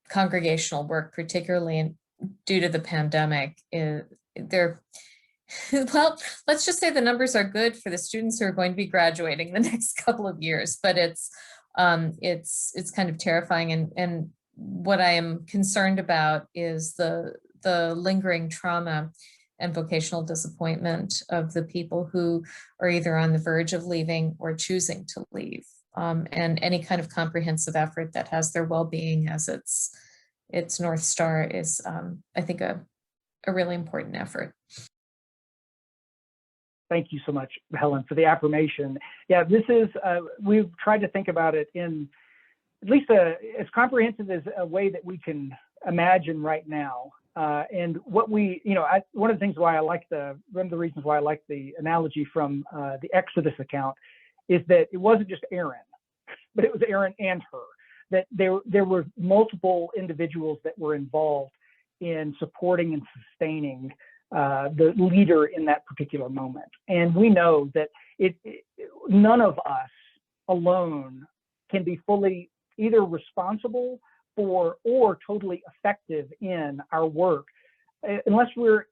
Speaker 7: congregational work, particularly due to the pandemic, they're well, let's just say the numbers are good for the students who are going to be graduating the next couple of years, but it's kind of terrifying. And what I am concerned about is the lingering trauma and vocational disappointment of the people who are either on the verge of leaving or choosing to leave. And any kind of comprehensive effort that has their well-being as its North Star is, I think, a really important effort.
Speaker 1: Thank you so much, Helen, for the affirmation. Yeah, this is, we've tried to think about it in at least as comprehensive as a way that we can imagine right now. And what we, one of the things why I like one of the reasons why I like the analogy from the Exodus account is that it wasn't just Aaron, but it was Aaron and her, that there were multiple individuals that were involved in supporting and sustaining the leader in that particular moment. And we know that none of us alone can be fully either responsible for or totally effective in our work unless we're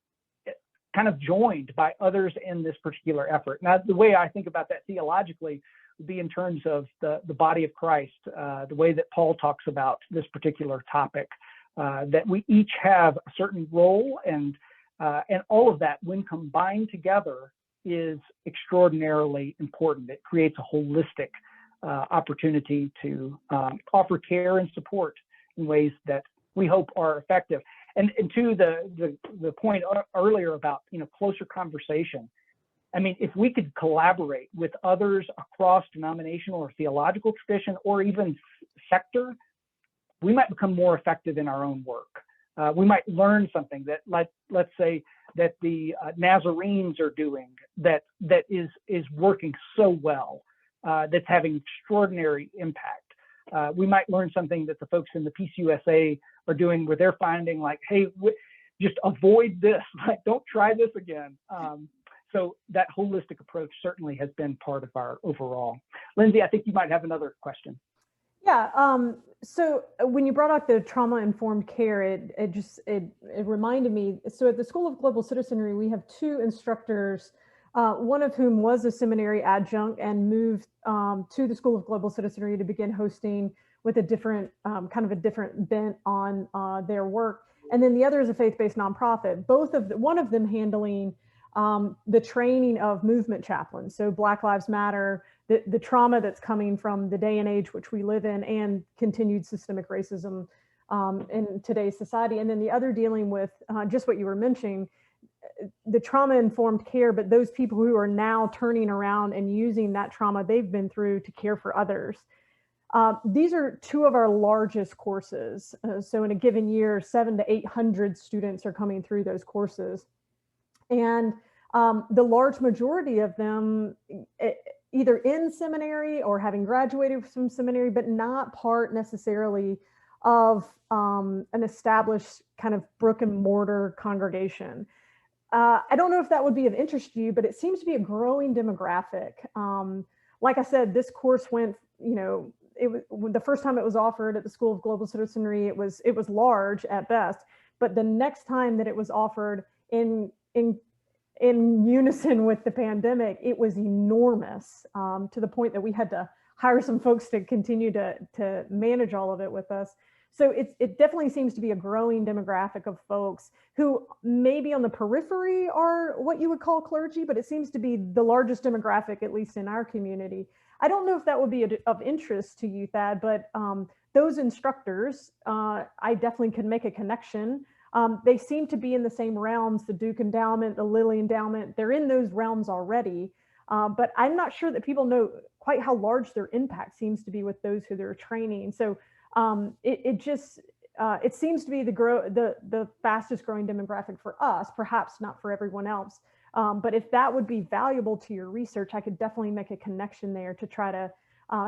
Speaker 1: kind of joined by others in this particular effort. Now, the way I think about that theologically would be in terms of the body of Christ, the way that Paul talks about this particular topic, that we each have a certain role, and all of that, when combined together, is extraordinarily important. It creates a holistic opportunity to offer care and support in ways that we hope are effective. And to the point earlier about closer conversation, I mean, if we could collaborate with others across denominational or theological tradition or even sector, we might become more effective in our own work. We might learn something that, let's say, that the Nazarenes are doing that is working so well, that's having extraordinary impact. We might learn something that the folks in the PCUSA are doing where they're finding like, hey, just avoid this, like don't try this again. So that holistic approach certainly has been part of our overall. Lindsay, I think you might have another question.
Speaker 3: Yeah, so when you brought up the trauma-informed care, it reminded me, so at the School of Global Citizenry, we have 2 instructors, one of whom was a seminary adjunct and moved to the School of Global Citizenry to begin hosting with a different, kind of a different bent on their work. And then the other is a faith-based nonprofit, one of them handling the training of movement chaplains. So Black Lives Matter, the trauma that's coming from the day and age which we live in, and continued systemic racism in today's society. And then the other dealing with just what you were mentioning, the trauma-informed care, but those people who are now turning around and using that trauma they've been through to care for others. These are two of our largest courses. So in a given year, 700 to 800 students are coming through those courses. And the large majority of them either in seminary or having graduated from seminary, but not part necessarily of an established kind of brick and mortar congregation. I don't know if that would be of interest to you, but it seems to be a growing demographic. Like I said, this course went, it was the first time it was offered at the School of Global Citizenry, it was large at best, but the next time that it was offered in unison with the pandemic, it was enormous, to the point that we had to hire some folks to continue to manage all of it with us. So it definitely seems to be a growing demographic of folks who maybe on the periphery are what you would call clergy, but it seems to be the largest demographic, at least in our community. I don't know if that would be of interest to you, Thad, but those instructors, I definitely can make a connection. They seem to be in the same realms, the Duke Endowment, the Lilly Endowment, they're in those realms already. But I'm not sure that people know quite how large their impact seems to be with those who they're training. So it seems to be the fastest growing demographic for us, perhaps not for everyone else. But if that would be valuable to your research, I could definitely make a connection there to try to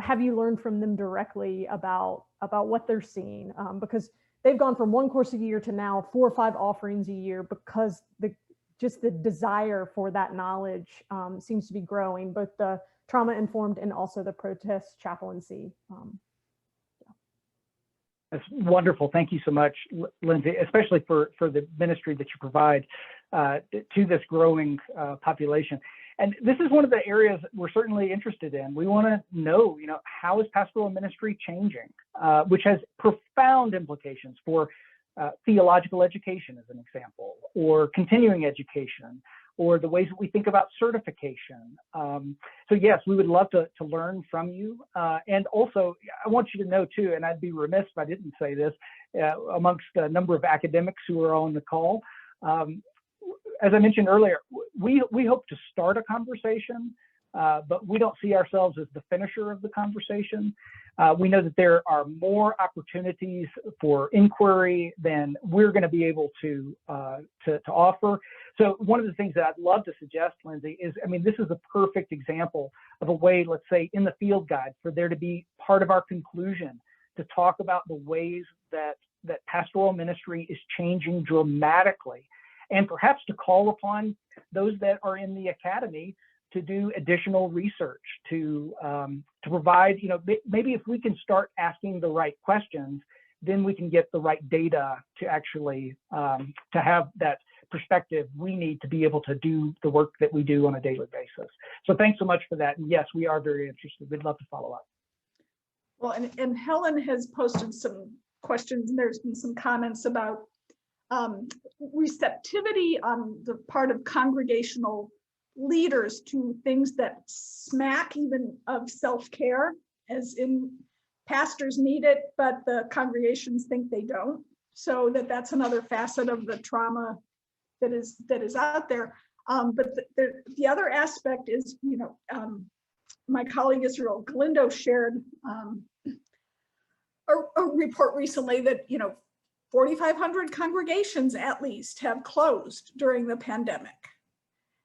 Speaker 3: have you learn from them directly about what they're seeing, because they've gone from one course a year to now 4 or 5 offerings a year, because just the desire for that knowledge seems to be growing, both the trauma-informed and also the protest chaplaincy.
Speaker 1: That's wonderful. Thank you so much, Lindsay, especially for the ministry that you provide to this growing population. And this is one of the areas we're certainly interested in. We want to know, how is pastoral ministry changing, which has profound implications for theological education, as an example, or continuing education, or the ways that we think about certification. So yes, we would love to learn from you. And also, I want you to know too, and I'd be remiss if I didn't say this, amongst a number of academics who are on the call, as I mentioned earlier, we hope to start a conversation, but we don't see ourselves as the finisher of the conversation. We know that there are more opportunities for inquiry than we're going to be able to offer. So one of the things that I'd love to suggest, Lindsay, is, this is a perfect example of a way, let's say, in the field guide, for there to be part of our conclusion to talk about the ways that pastoral ministry is changing dramatically, and perhaps to call upon those that are in the academy to do additional research, to provide, maybe if we can start asking the right questions, then we can get the right data to actually to have that perspective we need to be able to do the work that we do on a daily basis. So thanks so much for that. And yes, we are very interested. We'd love to follow up.
Speaker 4: Well, and Helen has posted some questions, and there's been some comments about receptivity on the part of congregational leaders to things that smack even of self-care, as in pastors need it, but the congregations think they don't. So that's another facet of the trauma that is out there. But the other aspect is, my colleague Israel Galindo shared a report recently that 4,500 congregations at least have closed during the pandemic.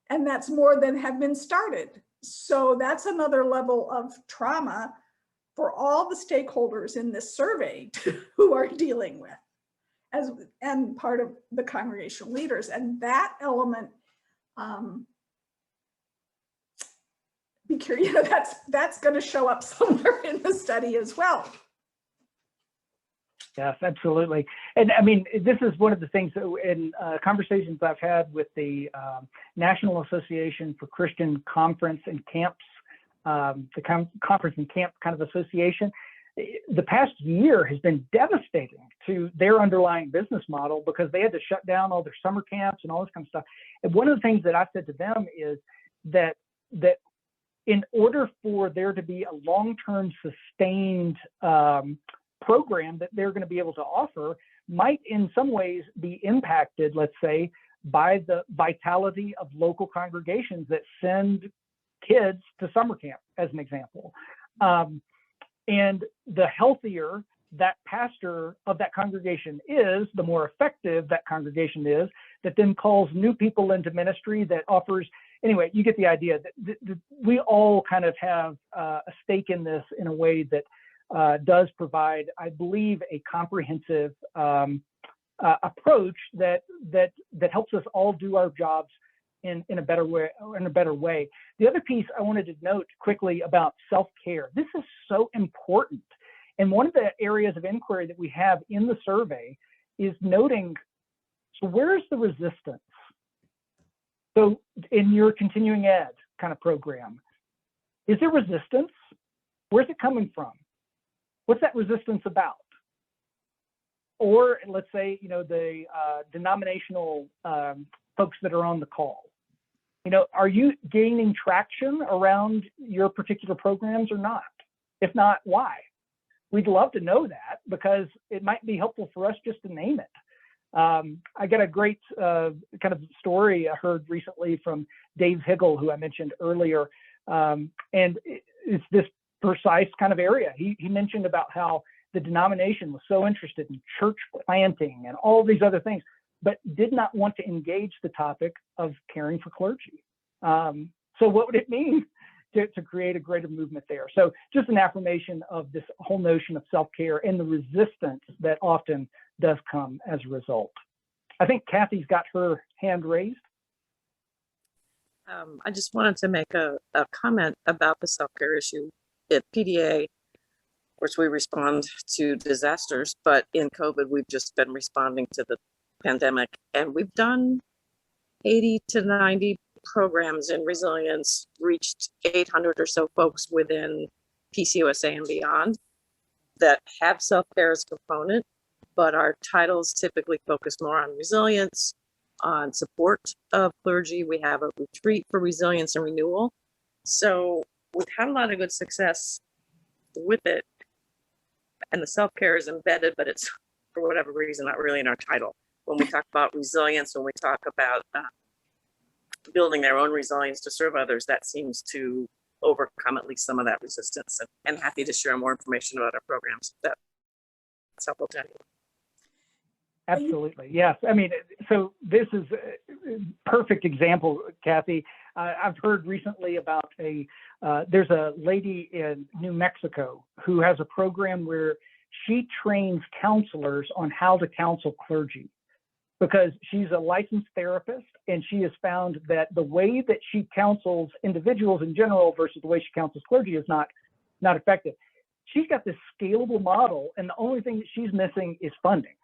Speaker 4: And that's more than have been started. So that's another level of trauma for all the stakeholders in this survey who are dealing with, and part of the congregational leaders. And that element, be curious, that's going to show up somewhere in the study as well.
Speaker 1: Yes, absolutely. And this is one of the things that in conversations I've had with the National Association for Christian Conference and Camps, the Conference and Camp kind of association, the past year has been devastating to their underlying business model because they had to shut down all their summer camps and all this kind of stuff. And one of the things that I said to them is that in order for there to be a long-term sustained program that they're going to be able to offer might in some ways be impacted, let's say, by the vitality of local congregations that send kids to summer camp, as an example. And the healthier that pastor of that congregation is, the more effective that congregation is, that then calls new people into ministry, that offers, anyway, you get the idea that we all kind of have a stake in this in a way that does provide, I believe, a comprehensive approach that helps us all do our jobs in a better way. The other piece I wanted to note quickly about self-care. This is so important. And one of the areas of inquiry that we have in the survey is noting, so where's the resistance? So in your continuing ed kind of program, is there resistance? Where's it coming from? What's that resistance about? Or let's say, the denominational folks that are on the call. Are you gaining traction around your particular programs or not? If not, why? We'd love to know that because it might be helpful for us just to name it. I got a great kind of story I heard recently from Dave Higgle, who I mentioned earlier. And it's this precise kind of area. He mentioned about how the denomination was so interested in church planting and all these other things, but did not want to engage the topic of caring for clergy. So what would it mean to create a greater movement there? So just an affirmation of this whole notion of self-care and the resistance that often does come as a result. I think Kathy's got her hand raised.
Speaker 8: I just wanted to make a comment about the self-care issue. At PDA, of course, we respond to disasters, but in COVID, we've just been responding to the pandemic, and we've done 80 to 90 programs in resilience, reached 800 or so folks within PCUSA and beyond that have self-care as a component, but our titles typically focus more on resilience, on support of clergy. We have a retreat for resilience and renewal. So we've had a lot of good success with it, and the self-care is embedded, but it's, for whatever reason, not really in our title. When we talk about resilience, when we talk about building their own resilience to serve others, that seems to overcome at least some of that resistance. And happy to share more information about our programs. That's helpful to anyone.
Speaker 1: Absolutely, yes. I mean, so this is a perfect example, Kathy. I've heard recently about there's a lady in New Mexico who has a program where she trains counselors on how to counsel clergy, because she's a licensed therapist and she has found that the way that she counsels individuals in general versus the way she counsels clergy is not effective. She's got this scalable model, and the only thing that she's missing is funding.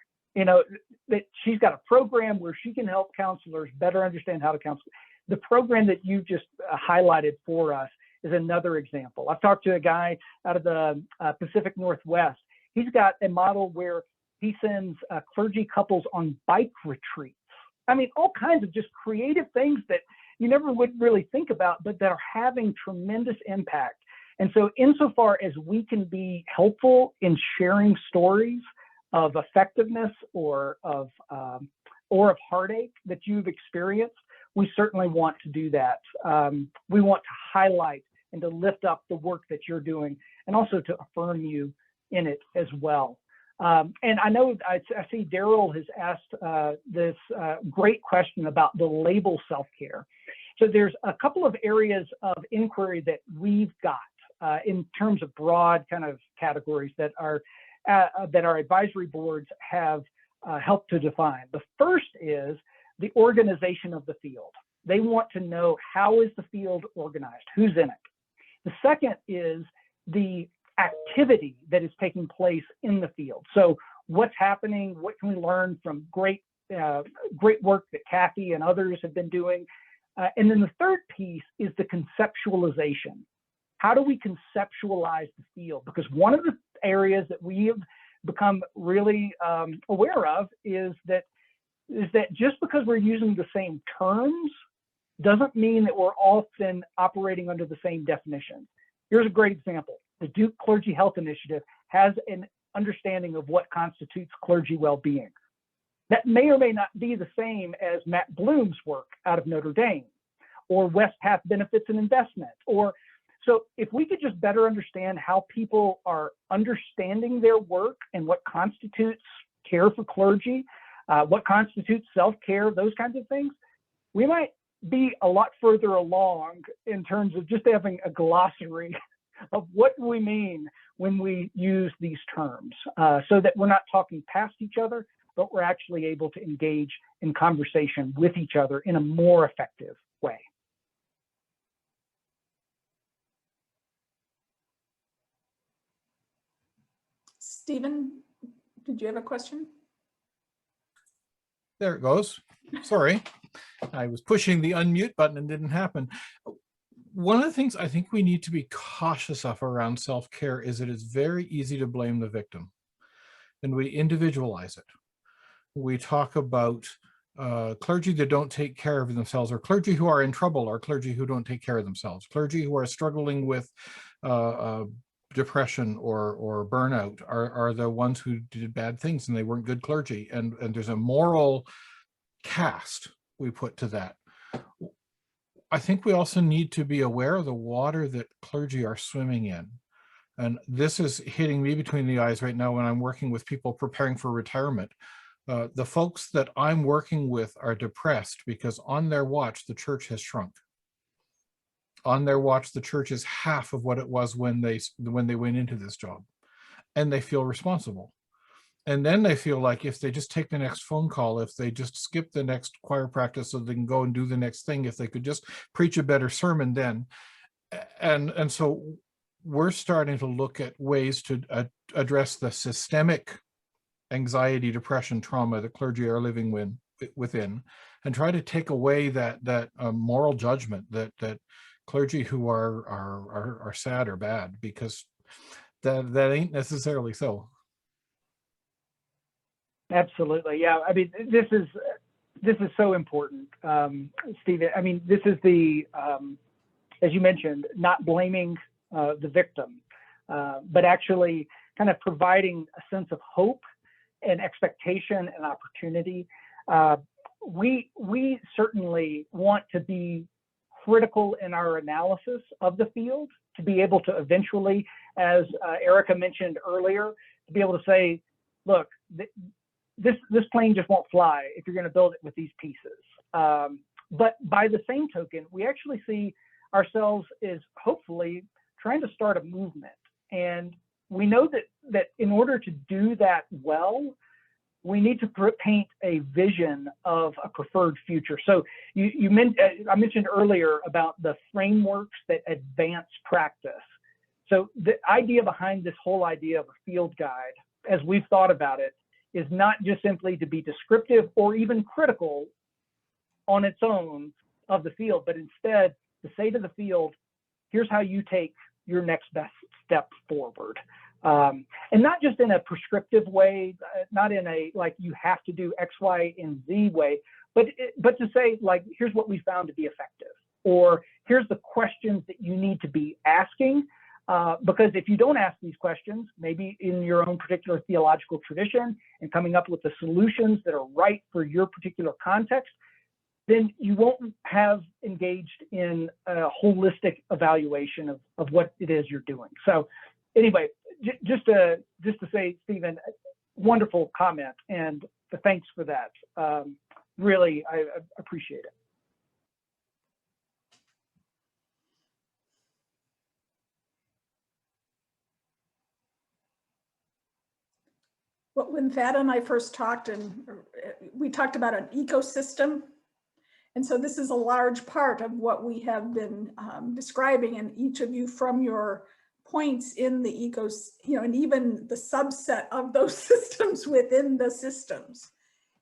Speaker 1: That she's got a program where she can help counselors better understand how to counsel. The program that you just highlighted for us is another example. I've talked to a guy out of the Pacific Northwest. He's got a model where he sends clergy couples on bike retreats. I mean, all kinds of just creative things that you never would really think about, but that are having tremendous impact. And so insofar as we can be helpful in sharing stories of effectiveness or of heartache that you've experienced, we certainly want to do that. We want to highlight and to lift up the work that you're doing, and also to affirm you in it as well. And I know I see Daryl has asked this great question about the label self-care. So there's a couple of areas of inquiry that we've got in terms of broad kind of categories that our advisory boards have helped to define. The first is the organization of the field. They want to know, how is the field organized? Who's in it? The second is the activity that is taking place in the field. So what's happening? What can we learn from great work that Kathy and others have been doing? And then the third piece is the conceptualization. How do we conceptualize the field? Because one of the areas that we have become really aware of is that just because we're using the same terms doesn't mean that we're often operating under the same definition. Here's a great example. The Duke Clergy Health Initiative has an understanding of what constitutes clergy well-being. That may or may not be the same as Matt Bloom's work out of Notre Dame, or Westpath Benefits and Investment. So if we could just better understand how people are understanding their work and what constitutes care for clergy, what constitutes self-care, those kinds of things, we might be a lot further along in terms of just having a glossary of what we mean when we use these terms, so that we're not talking past each other, but we're actually able to engage in conversation with each other in a more effective way.
Speaker 4: Stephen, did you have a question?
Speaker 2: There it goes. Sorry, I was pushing the unmute button and didn't happen. One of the things I think we need to be cautious of around self-care is that it's very easy to blame the victim, and we individualize it. We talk about clergy that don't take care of themselves, or clergy who are in trouble, or clergy who don't take care of themselves, clergy who are struggling with depression or burnout are the ones who did bad things and they weren't good clergy. And there's a moral cast we put to that. I think we also need to be aware of the water that clergy are swimming in. And this is hitting me between the eyes right now when I'm working with people preparing for retirement. The folks that I'm working with are depressed because on their watch, the church has shrunk. On their watch, the church is half of what it was when they went into this job, and they feel responsible. And then they feel like if they just take the next phone call, if they just skip the next choir practice so they can go and do the next thing, if they could just preach a better sermon then. And so we're starting to look at ways to address the systemic anxiety, depression, trauma that clergy are living within, and try to take away that moral judgment that clergy who are sad or bad, because that ain't necessarily so.
Speaker 1: Absolutely, yeah. I mean, this is so important, Stephen. I mean, this is the as you mentioned, not blaming the victim, but actually kind of providing a sense of hope and expectation and opportunity. We certainly want to be critical in our analysis of the field, to be able to eventually, as Erica mentioned earlier, to be able to say, look, this plane just won't fly if you're going to build it with these pieces. But by the same token, we actually see ourselves as hopefully trying to start a movement. And we know that in order to do that well, we need to paint a vision of a preferred future. So I mentioned earlier about the frameworks that advance practice. So the idea behind this whole idea of a field guide, as we've thought about it, is not just simply to be descriptive or even critical on its own of the field, but instead to say to the field, here's how you take your next best step forward. And not just in a prescriptive way, not in a like you have to do X, Y, and Z way, but to say like, here's what we found to be effective, or here's the questions that you need to be asking. Because if you don't ask these questions, maybe in your own particular theological tradition and coming up with the solutions that are right for your particular context, then you won't have engaged in a holistic evaluation of what it is you're doing. So anyway, just to say, Stephen, wonderful comment, and thanks for that. Really, I appreciate it.
Speaker 4: Well, when Thad and I first talked, and we talked about an ecosystem. And so this is a large part of what we have been describing, and each of you from your points in the and even the subset of those systems within the systems,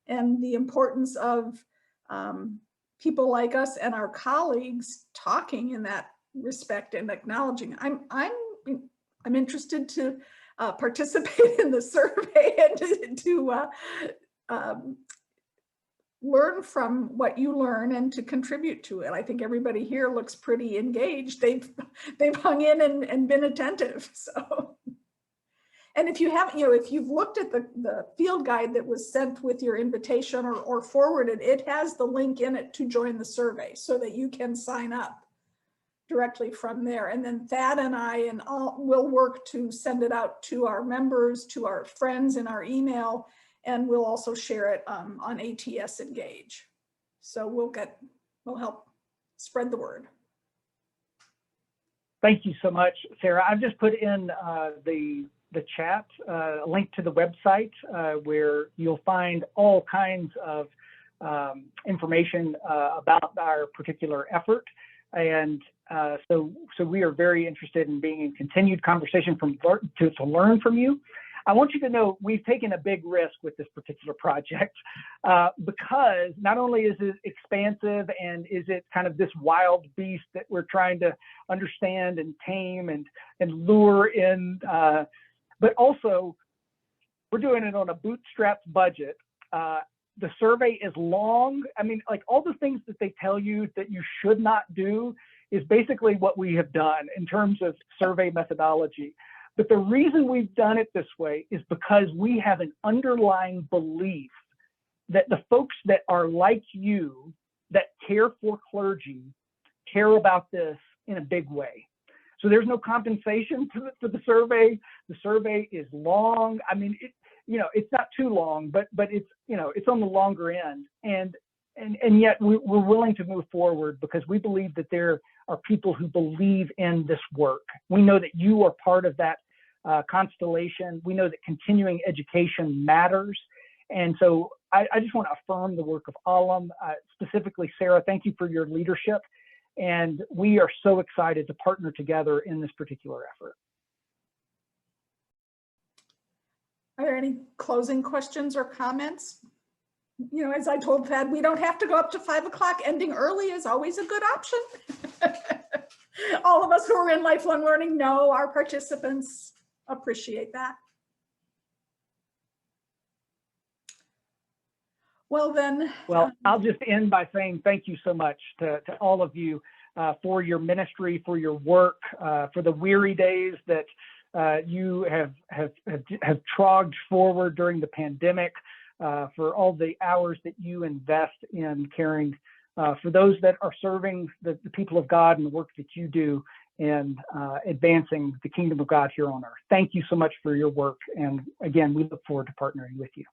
Speaker 4: and the importance of people like us and our colleagues talking in that respect and acknowledging. I'm interested to participate in the survey and to learn from what you learn and to contribute to it. I think everybody here looks pretty engaged. They've hung in and been attentive. So, and if you haven't, if you've looked at the field guide that was sent with your invitation or forwarded, it has the link in it to join the survey so that you can sign up directly from there. And then Thad and I will work to send it out to our members, to our friends in our email, and we'll also share it on ATS Engage. So we'll help spread the word.
Speaker 1: Thank you so much, Sarah. I've just put in the chat a link to the website where you'll find all kinds of information about our particular effort. And so we are very interested in being in continued conversation to learn from you. I want you to know we've taken a big risk with this particular project because not only is it expansive and is it kind of this wild beast that we're trying to understand and tame and lure in, but also we're doing it on a bootstrapped budget. The survey is long. I mean, like all the things that they tell you that you should not do is basically what we have done in terms of survey methodology. But the reason we've done it this way is because we have an underlying belief that the folks that are like you, that care for clergy, care about this in a big way. So there's no compensation for the survey. The survey is long. I mean, it's not too long, but it's, it's on the longer end. And yet we're willing to move forward because we believe that there are people who believe in this work. We know that you are part of that constellation. We know that continuing education matters. And so I just want to affirm the work of ALLLM. Specifically, Sarah, thank you for your leadership. And we are so excited to partner together in this particular effort.
Speaker 4: Are there any closing questions or comments? As I told Thad, we don't have to go up to 5 o'clock. Ending early is always a good option. All of us who are in lifelong learning know our participants appreciate that. Well, then.
Speaker 1: Well, I'll just end by saying thank you so much to all of you for your ministry, for your work, for the weary days that you have trogged forward during the pandemic, for all the hours that you invest in caring for those that are serving the people of God and the work that you do in advancing the kingdom of God here on earth. Thank you so much for your work. And again, we look forward to partnering with you.